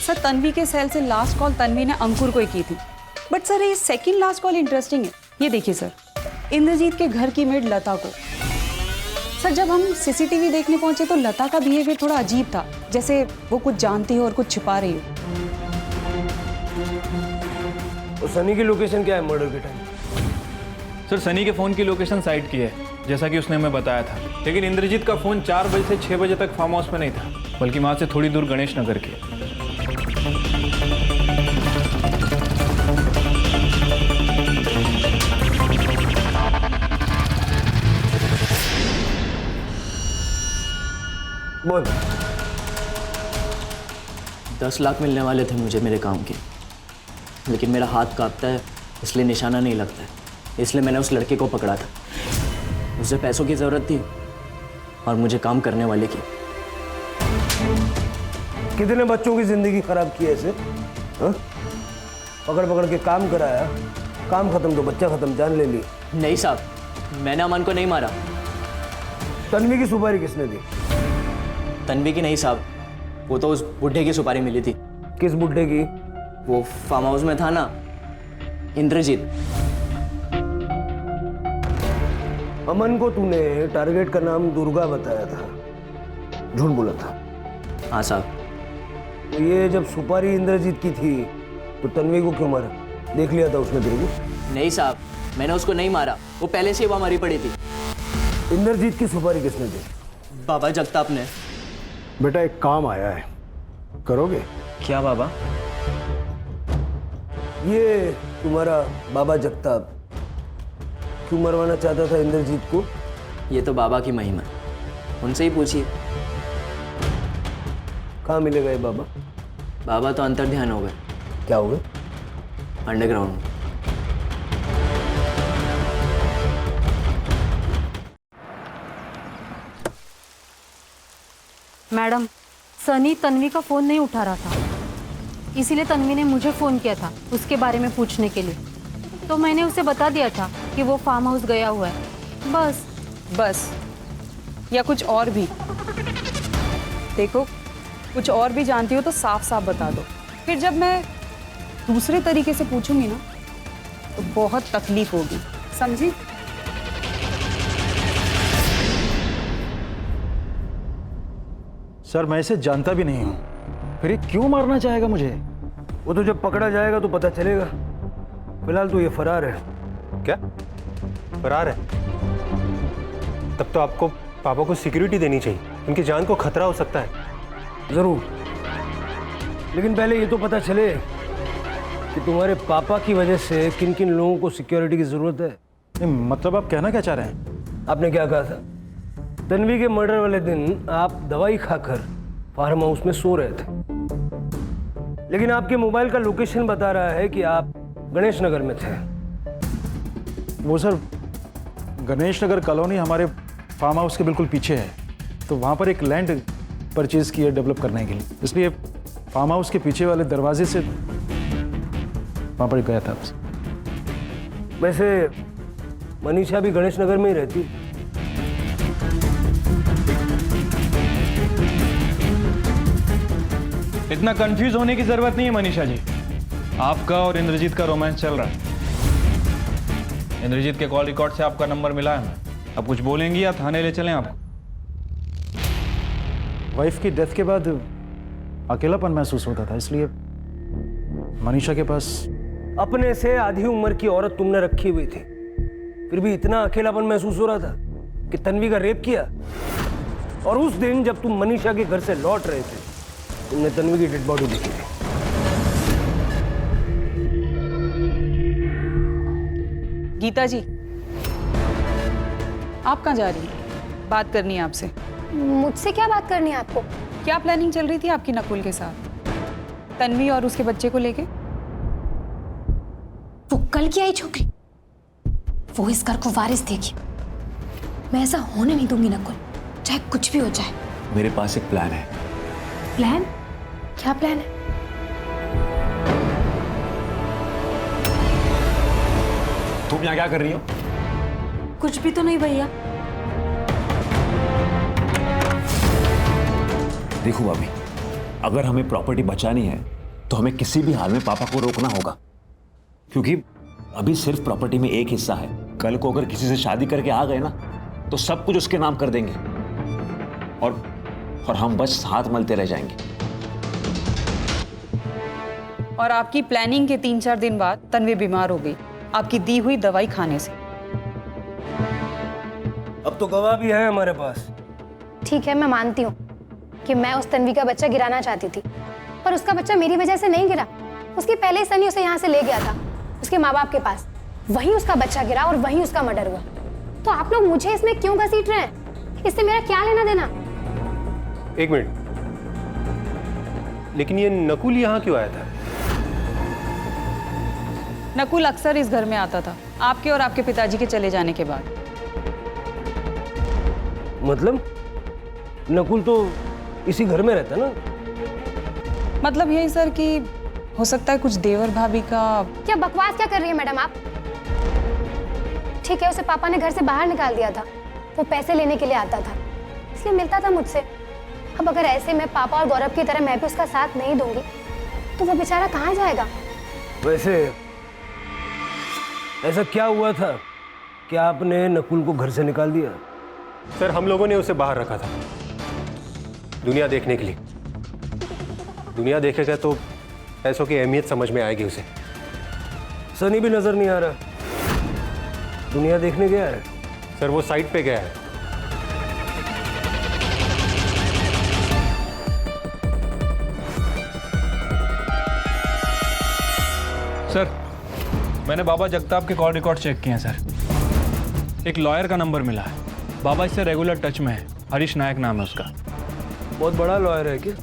सर, तन्वी के सेल से लास्ट कॉल तन्वी ने अंकुर को ही की थी। बट सर, ये सेकंड लास्ट कॉल इंटरेस्टिंग है। ये देखिए सर, इंद्रजीत के घर की मेड लता को। सर, जब हम सीसीटीवी देखने पहुंचे तो लता का बिहेवियर थोड़ा अजीब था, जैसे वो कुछ जानती हो और कुछ छिपा रही हो। तो सनी की लोकेशन क्या है मर्डर के टाइम? सर, सनी के फ़ोन की लोकेशन साइट की है, जैसा कि उसने हमें बताया था। लेकिन इंद्रजीत का फ़ोन 4 बजे से 6 बजे तक फार्म हाउस में नहीं था, बल्कि वहाँ से थोड़ी दूर गणेश नगर के। बोल। 10 लाख मिलने वाले थे मुझे मेरे काम के, लेकिन मेरा हाथ कांपता है इसलिए निशाना नहीं लगता है। इसलिए मैंने उस लड़के को पकड़ा था। उसे पैसों की ज़रूरत थी और मुझे काम करने वाले की। कितने बच्चों की जिंदगी खराब की ऐसे? पकड़ पकड़ के काम कराया, काम खत्म तो बच्चा खत्म, जान ले ली। नहीं साहब, मैंने अमन को नहीं मारा। तन्वी की सुपारी किसने दी? तन्वी की नहीं साहब, वो तो उस बुढ़े की सुपारी मिली थी। किस बुढ़े की? वो फार्म हाउस में था ना, इंद्रजीत। अमन को तूने टारगेट का नाम दुर्गा बताया था, झूठ बोला था? हाँ साहब। तो ये जब सुपारी इंद्रजीत की थी तो तन्वी को क्यों मारा? देख लिया था उसने तेरे को? नहीं साहब, मैंने उसको नहीं मारा, वो पहले से ही वहाँ मरी पड़ी थी। इंद्रजीत की सुपारी किसने दी? बाबा जगताप ने। बेटा, एक काम आया है, करोगे? क्या बाबा? ये तुम्हारा बाबा जगताप क्यों मरवाना चाहता था इंद्रजीत को? ये तो बाबा की महिमा, उनसे ही पूछिए। कहाँ मिलेगा ये बाबा? बाबा तो अंतर ध्यान हो गए। क्या हो गए? अंडरग्राउंड। मैडम, सनी तन्वी का फ़ोन नहीं उठा रहा था, इसीलिए तन्वी ने मुझे फ़ोन किया था उसके बारे में पूछने के लिए। तो मैंने उसे बता दिया था कि वो फार्म हाउस गया हुआ है। बस या कुछ और भी? देखो, कुछ और भी जानती हो तो साफ साफ बता दो, फिर जब मैं दूसरे तरीके से पूछूंगी ना तो बहुत तकलीफ होगी, समझी? सर, मैं इसे जानता भी नहीं हूँ, फिर ये क्यों मारना चाहेगा मुझे? वो तो जब पकड़ा जाएगा तो पता चलेगा। फिलहाल तो ये फरार है। क्या फरार है? तब तो आपको पापा को सिक्योरिटी देनी चाहिए, उनकी जान को खतरा हो सकता है। जरूर, लेकिन पहले ये तो पता चले कि तुम्हारे पापा की वजह से किन किन लोगों को सिक्योरिटी की जरूरत है। नहीं, मतलब आप कहना क्या चाह रहे हैं? आपने क्या कहा था? तन्वी के मर्डर वाले दिन आप दवाई खाकर फार्म हाउस में सो रहे थे, लेकिन आपके मोबाइल का लोकेशन बता रहा है कि आप गणेश नगर में थे। वो सर, गणेश नगर कॉलोनी हमारे फार्म हाउस के बिल्कुल पीछे है, तो वहाँ पर एक लैंड परचेज की है डेवलप करने के लिए, इसलिए फार्म हाउस के पीछे वाले दरवाजे से वहां पर गया था। वैसे मनीषा भी गणेश नगर में ही रहती। इतना कंफ्यूज होने की जरूरत नहीं है मनीषा जी। आपका और इंद्रजीत का रोमांस चल रहा है। इंद्रजीत के कॉल रिकॉर्ड से आपका नंबर मिला है। अब कुछ बोलेंगी या थाने ले चलें आपको? वाइफ की डेथ के बाद अकेलापन महसूस होता था, इसलिए मनीषा के पास। अपने से आधी उम्र की औरत तुमने रखी हुई थी, फिर भी इतना अकेलापन महसूस हो रहा था कि तन्वी का रेप किया। और उस दिन जब तुम मनीषा के घर से लौट रहे थे, तुमने तन्वी की डेड बॉडी देखी थी। गीता जी, आप कहाँ जा रही हैं? बात करनी है आपसे। मुझसे क्या बात करनी है आपको? क्या प्लानिंग चल रही थी आपकी नकुल के साथ, तन्वी और उसके बच्चे को लेके? वो कल की आई छोकरी, वो इस घर को वारिस देगी। मैं ऐसा होने नहीं दूंगी नकुल, चाहे कुछ भी हो जाए। मेरे पास एक प्लान है। प्लान? क्या प्लान है? तुम यहाँ क्या कर रही हो? कुछ भी तो नहीं भैया। देखो भाभी, अगर हमें प्रॉपर्टी बचानी है तो हमें किसी भी हाल में पापा को रोकना होगा, क्योंकि अभी सिर्फ प्रॉपर्टी में एक हिस्सा है। कल को अगर किसी से शादी करके आ गए ना तो सब कुछ उसके नाम कर देंगे और हम बस हाथ मलते रह जाएंगे। और आपकी प्लानिंग के 3-4 दिन बाद तन्वी बीमार हो गई, आपकी दी हुई दवाई खाने से। अब तो गवाह भी है हमारे पास। ठीक है, मैं मानती हूँ कि मैं उस तन्वी का बच्चा गिराना चाहती थी, पर उसका बच्चा मेरी वजह से नहीं गिरा। उसकी पहले ही सनी उसे यहाँ से ले गया था उसके माँ बाप के पास, वहीं उसका बच्चा गिरा और वहीं उसका मर्डर हुआ। तो आप लोग मुझे इसमें क्यों घसीट रहे हैं? इससे मेरा क्या लेना देना? एक मिनट, लेकिन ये नकुल यहाँ क्यों आया था? नकुल अक्सर इस घर में आता था आपके और आपके पिताजी के चले जाने के बाद। मतलब नकुल तो इसी घर में रहता ना? मतलब यही सर कि हो सकता है कुछ देवर भाभी का। क्या बकवास क्या कर रही है मैडम आप? ठीक है, उसे पापा ने घर से बाहर निकाल दिया था। वो पैसे लेने के लिए आता था, इसलिए मिलता था मुझसे। अब अगर ऐसे में पापा और गौरव की तरह मैं भी उसका साथ नहीं दूंगी तो वो बेचारा कहाँ जाएगा? वैसे ऐसा क्या हुआ था कि आपने नकुल को घर से निकाल दिया? सर, हम लोगों ने उसे बाहर रखा था दुनिया देखने के लिए। दुनिया देखेगा तो पैसों की अहमियत समझ में आएगी उसे। सनी भी नजर नहीं आ रहा, दुनिया देखने गया है? सर, वो साइट पे गया है। सर, मैंने बाबा जगताप के कॉल रिकॉर्ड चेक किए हैं सर। एक लॉयर का नंबर मिला है। बाबा इससे रेगुलर टच में है। हरीश नायक नाम है उसका। बहुत बड़ा लॉयर है क्या?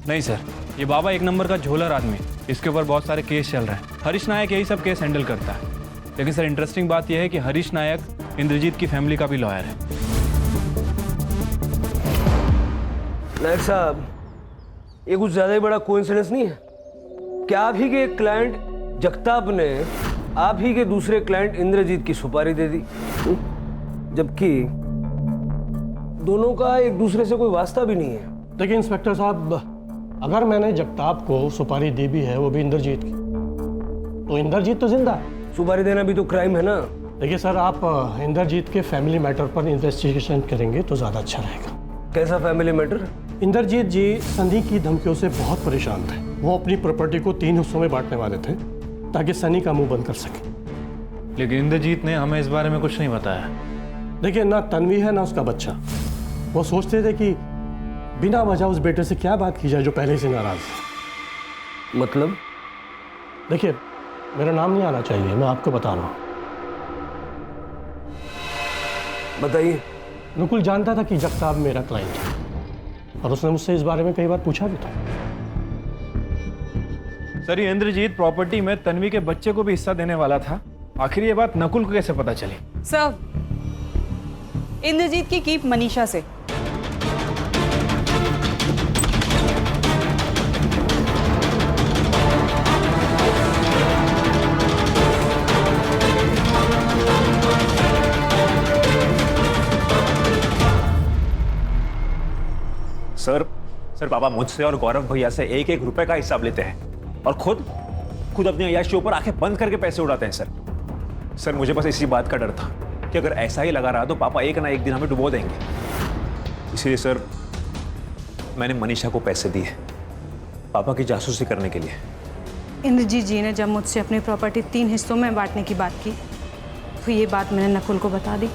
नहीं सर, ये बाबा एक नंबर का झोलर आदमी। इसके ऊपर बहुत सारे केस चल रहे हैं। हरीश नायक यही सब केस हैंडल करता है। लेकिन सर, इंटरेस्टिंग बात यह है कि हरीश नायक इंद्रजीत की फैमिली का भी लॉयर है। नायक साहब, ये कुछ ज्यादा ही बड़ा कोइंसिडेंस नहीं है क्या? आप ही के एक क्लाइंट जगताप ने आप ही के दूसरे क्लाइंट इंद्रजीत की सुपारी दे दी, जबकि दोनों का एक दूसरे से कोई वास्ता भी नहीं है। देखिए इंस्पेक्टर साहब, अगर मैंने जगताप को सुपारी दी भी है, वो भी इंद्रजीत की, तो इंद्रजीत तो जिंदा है। सुपारी देना भी तो क्राइम है ना? देखिए सर, आप इंद्रजीत के फैमिली मैटर पर इन्वेस्टिगेशन करेंगे तो ज़्यादा अच्छा रहेगा। कैसा फैमिली मैटर? इंद्रजीत जी सनी की धमकियों से बहुत परेशान थे। वो अपनी प्रॉपर्टी को 3 हिस्सों में बांटने वाले थे ताकि सनी का मुंह बंद कर सके। लेकिन इंद्रजीत ने हमें इस बारे में कुछ नहीं बताया। देखिए, ना तन्वी है ना उसका बच्चा। वो सोचते थे कि बिना वजह उस बेटे से क्या बात की जाए जो पहले से नाराज है। मतलब? देखिए, मेरा नाम नहीं आना चाहिए, मैं आपको बता रहा हूँ। बताइए। नकुल जानता था कि जगताप मेरा क्लाइंट है और उसने मुझसे इस बारे में कई बार पूछा भी था। सर, ये इंद्रजीत प्रॉपर्टी में तन्वी के बच्चे को भी हिस्सा देने वाला था। आखिर ये बात नकुल को कैसे पता चली? सर, इंद्रजीत की कीप मनीषा से। सर पापा मुझसे और गौरव भैया से एक एक रुपए का हिसाब लेते हैं और खुद अपनी अय्याशी ऊपर आंखें बंद करके पैसे उड़ाते हैं सर मुझे बस इसी बात का डर था कि अगर ऐसा ही लगा रहा तो पापा एक ना एक दिन हमें डुबो देंगे। इसलिए सर मैंने मनीषा को पैसे दिए पापा की जासूसी करने के लिए। इंद्रजीत जी ने जब मुझसे अपनी प्रॉपर्टी 3 हिस्सों में बांटने की बात की तो ये बात मैंने नकुल को बता दी।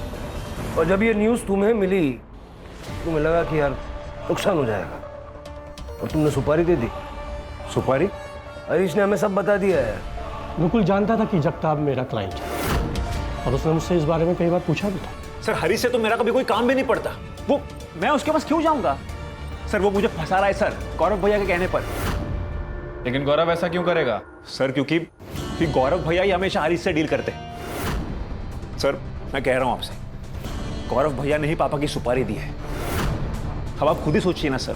और जब ये न्यूज़ तुम्हें मिली तुम्हें लगा कि यार नुकसान हो जाएगा और तुमने सुपारी दे दी। सुपारी? हरीश ने हमें सब बता दिया है। नकुल जानता था कि जगताप मेरा क्लाइंट है और उसने मुझसे इस बारे में कई बार पूछा भी था। सर हरीश से तो मेरा कभी कोई काम भी नहीं पड़ता, वो मैं उसके पास क्यों जाऊंगा? सर वो मुझे फंसा रहा है सर, गौरव भैया के कहने पर। लेकिन गौरव ऐसा क्यों करेगा? सर क्योंकि गौरव भैया ही हमेशा हरीश से डील करते हैं। सर मैं कह रहा हूं आपसे, गौरव भैया ने ही पापा की सुपारी दी है। अब आप खुद ही सोचिए ना सर,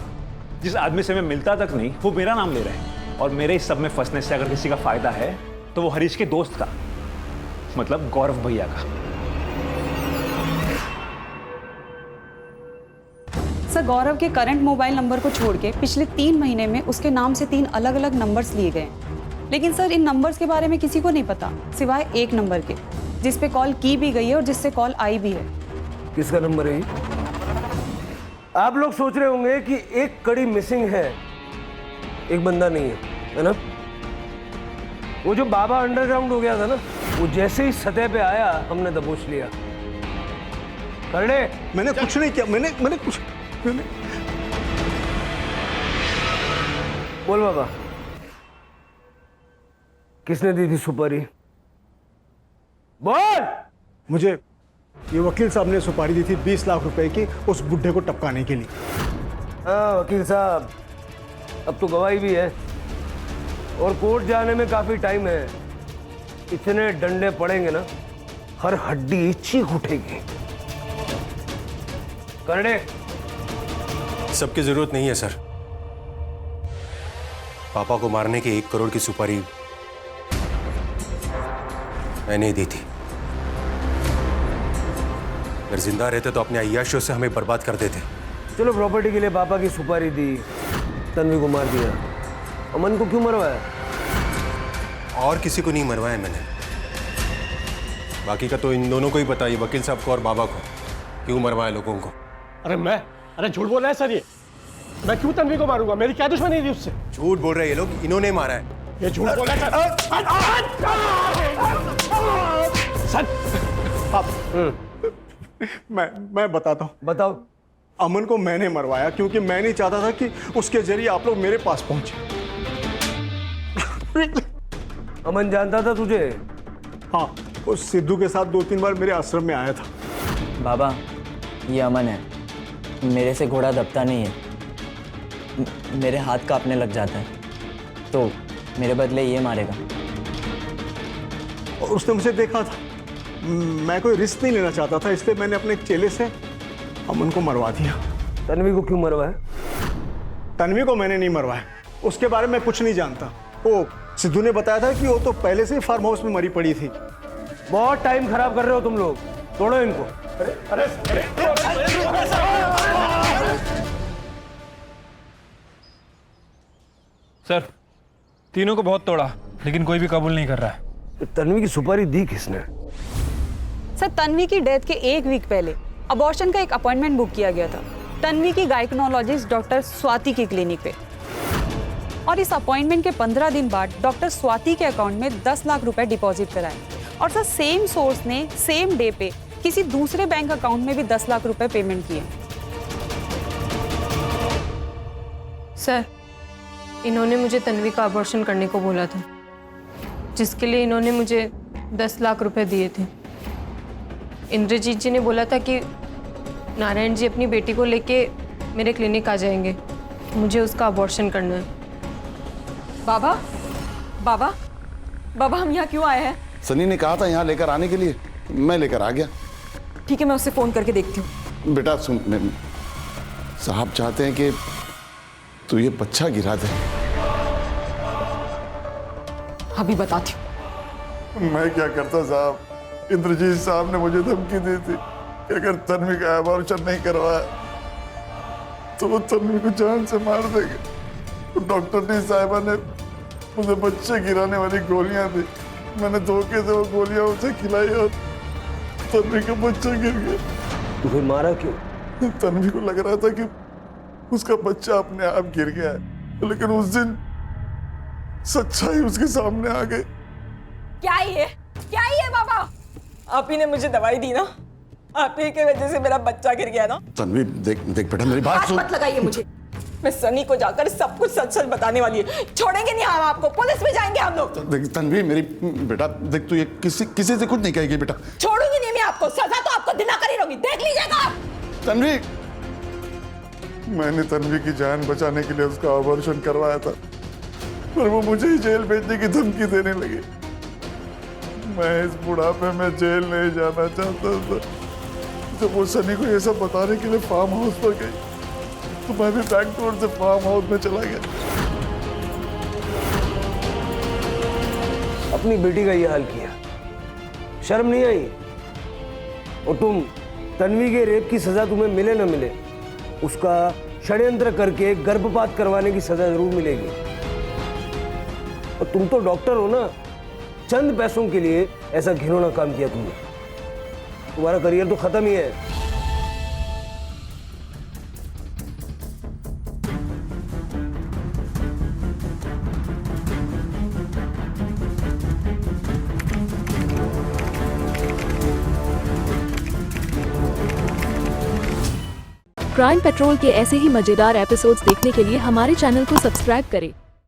जिस आदमी से मैं मिलता तक नहीं वो मेरा नाम ले रहा है और मेरे इस सब में फंसने से अगर किसी का फायदा है तो वो हरीश के दोस्त का, मतलब गौरव भैया का। सर गौरव के करंट मोबाइल नंबर को छोड़ के पिछले 3 महीने में उसके नाम से 3 अलग अलग नंबर्स लिए गए, लेकिन सर इन नंबर्स के बारे में किसी को नहीं पता सिवाय एक नंबर के जिस पे कॉल की भी गई है और जिससे कॉल आई भी है। किसका नंबर है? आप लोग सोच रहे होंगे कि एक कड़ी मिसिंग है, एक बंदा नहीं है ना? वो जो बाबा अंडरग्राउंड हो गया था ना, वो जैसे ही सतह पे आया हमने दबोच लिया। करने मैंने कुछ नहीं किया, मैंने कुछ बोल बाबा, किसने दी थी सुपारी? बोल। मुझे ये वकील साहब ने सुपारी दी थी 20 लाख रुपए की उस बुढ़े को टपकाने के लिए। हाँ वकील साहब, अब तो गवाही भी है और कोर्ट जाने में काफी टाइम है। इतने डंडे पड़ेंगे ना, हर हड्डी चीख उठेगी। करने सबकी जरूरत नहीं है सर। पापा को मारने की 1 करोड़ की सुपारी मैंने दी थी। अगर जिंदा रहते तो अपने अय्याशियों से हमें बर्बाद कर देते। चलो प्रॉपर्टी के लिए पापा की सुपारी दी, तन्वी को मार दिया, अमन को क्यों मरवाया? और किसी को नहीं मरवाया मैंने। बाकी का तो इन दोनों को ही पता, ये वकील साहब को और बाबा को, क्यों मरवाया लोगों को। अरे झूठ बोल रहा है सर, ये मैं क्यों तन्वी को मारूंगा? मेरी क्या दुश्मनी थी उससे? झूठ बोल रहे हैं ये लोग, इन्होंने मारा है। ये झूठ बोल रहा है सर। मैं बताता हूँ। बताओ। अमन को मैंने मरवाया क्योंकि मैं नहीं चाहता था कि उसके जरिए आप लोग मेरे पास पहुंचे। अमन जानता था तुझे? हाँ, उस सिद्धू के साथ 2-3 बार मेरे आश्रम में आया था। बाबा ये अमन है, मेरे से घोड़ा दबता नहीं है, मेरे हाथ कांपने लग जाता है तो मेरे बदले ये मारेगा। और उसने मुझे देखा था, मैं कोई रिस्क नहीं लेना चाहता था, इसलिए मैंने अपने चेले से अमन को मरवा दिया। तन्वी को क्यों मरवाया? तन्वी को मैंने नहीं मरवाया, उसके बारे में कुछ नहीं जानता। वो सिद्धू ने बताया था कि वो तो पहले से ही फार्म हाउस में मरी पड़ी थी। बहुत टाइम खराब कर रहे हो तुम लोग, तोड़ो इनको। अरे सर तीनों को बहुत तोड़ा लेकिन कोई भी कबूल नहीं कर रहा है। तन्वी की सुपारी दी किसने? सर तन्वी की डेथ के 1 वीक पहले अबॉर्शन का एक अपॉइंटमेंट बुक किया गया था तन्वी की गायकोनोलॉजिस्ट डॉक्टर स्वाति की क्लिनिक पे, और इस अपॉइंटमेंट के 15 दिन बाद डॉक्टर स्वाति के अकाउंट में 10 लाख रुपए डिपॉजिट कराए और सर सेम सोर्स ने सेम डे पे किसी दूसरे बैंक अकाउंट में भी 10 लाख रुपए पेमेंट किए। सर इन्होंने मुझे तन्वी का अबॉर्शन करने को बोला था, जिसके लिए इन्होंने मुझे 10 लाख रुपए दिए थे। इंद्रजीत जी ने बोला था कि नारायण जी अपनी बेटी को लेके मेरे क्लिनिक आ जाएंगे, मुझे उसका अबॉर्शन करना है। बाबा बाबा बाबा हम यहाँ क्यों आए हैं? सनी ने कहा था यहाँ लेकर आने के लिए, मैं लेकर आ गया। ठीक है मैं उससे फोन करके देखती हूँ। बेटा सुन, साहब चाहते हैं कि तू ये बच्चा गिरा दे। अभी बताती हूँ। मैं क्या करता साहब, इंद्रजीत साहब ने मुझे धमकी दी थी कि अगर तन्वी का अबॉर्शन नहीं करवाया तो वो तन्वी को जान से मार देंगे। तो डॉक्टर ने साहिबा ने मुझे बच्चे गिराने वाली गोलियां दी, मैंने धोखे से वो गोलियां उसे खिलाई और तन्वी का बच्चा गिर गया। तो फिर मारा क्यों? तन्वी को लग रहा था कि उसका बच्चा अपने आप गिर गया है, लेकिन उस दिन सच्चाई उसके सामने आ गई। क्या ये बाबा? आप ही ने मुझे दवाई दी ना, आप ही की वजह से मेरा बच्चा गिर गया ना। तन्वी देख देख बेटा मेरी बात सुन। मत लगाइए मुझे, मैं सनी को जाकर सब कुछ सच सच बताने वाली है। छोड़ेंगे नहीं हम आपको, पुलिस में जाएंगे हम लोग। देख तन्वी मेरी बेटा देख, तू ये किसी से कुछ नहीं कहेगी बेटा। छोड़ूंगी नहीं मैं आपको, सजा तो आपको दिलाकर ही रहूंगी, देख लीजिएगा आप। तन्वी, मैंने तन्वी की जान बचाने के लिए उसका ऑपरेशन करवाया था, पर वो मुझे ही जेल भेजने की धमकी देने लगी। मैं इस बुढ़ापे में जेल नहीं जाना चाहता था। जब वो सनी को ये सब बताने के लिए फार्म हाउस पर गई, तो मैं भी बैक डोर से फार्म हाउस में चला गया। अपनी बेटी का ये हाल किया, शर्म नहीं आई? और तुम तन्वी के रेप की सजा तुम्हें मिले न मिले, उसका षड्यंत्र करके गर्भपात करवाने की सजा जरूर मिलेगी। और तुम तो डॉक्टर हो ना, चंद पैसों के लिए ऐसा घिनौना काम किया तुमने, तुम्हारा करियर तो खत्म ही है। क्राइम पेट्रोल के ऐसे ही मजेदार एपिसोड्स देखने के लिए हमारे चैनल को सब्सक्राइब करें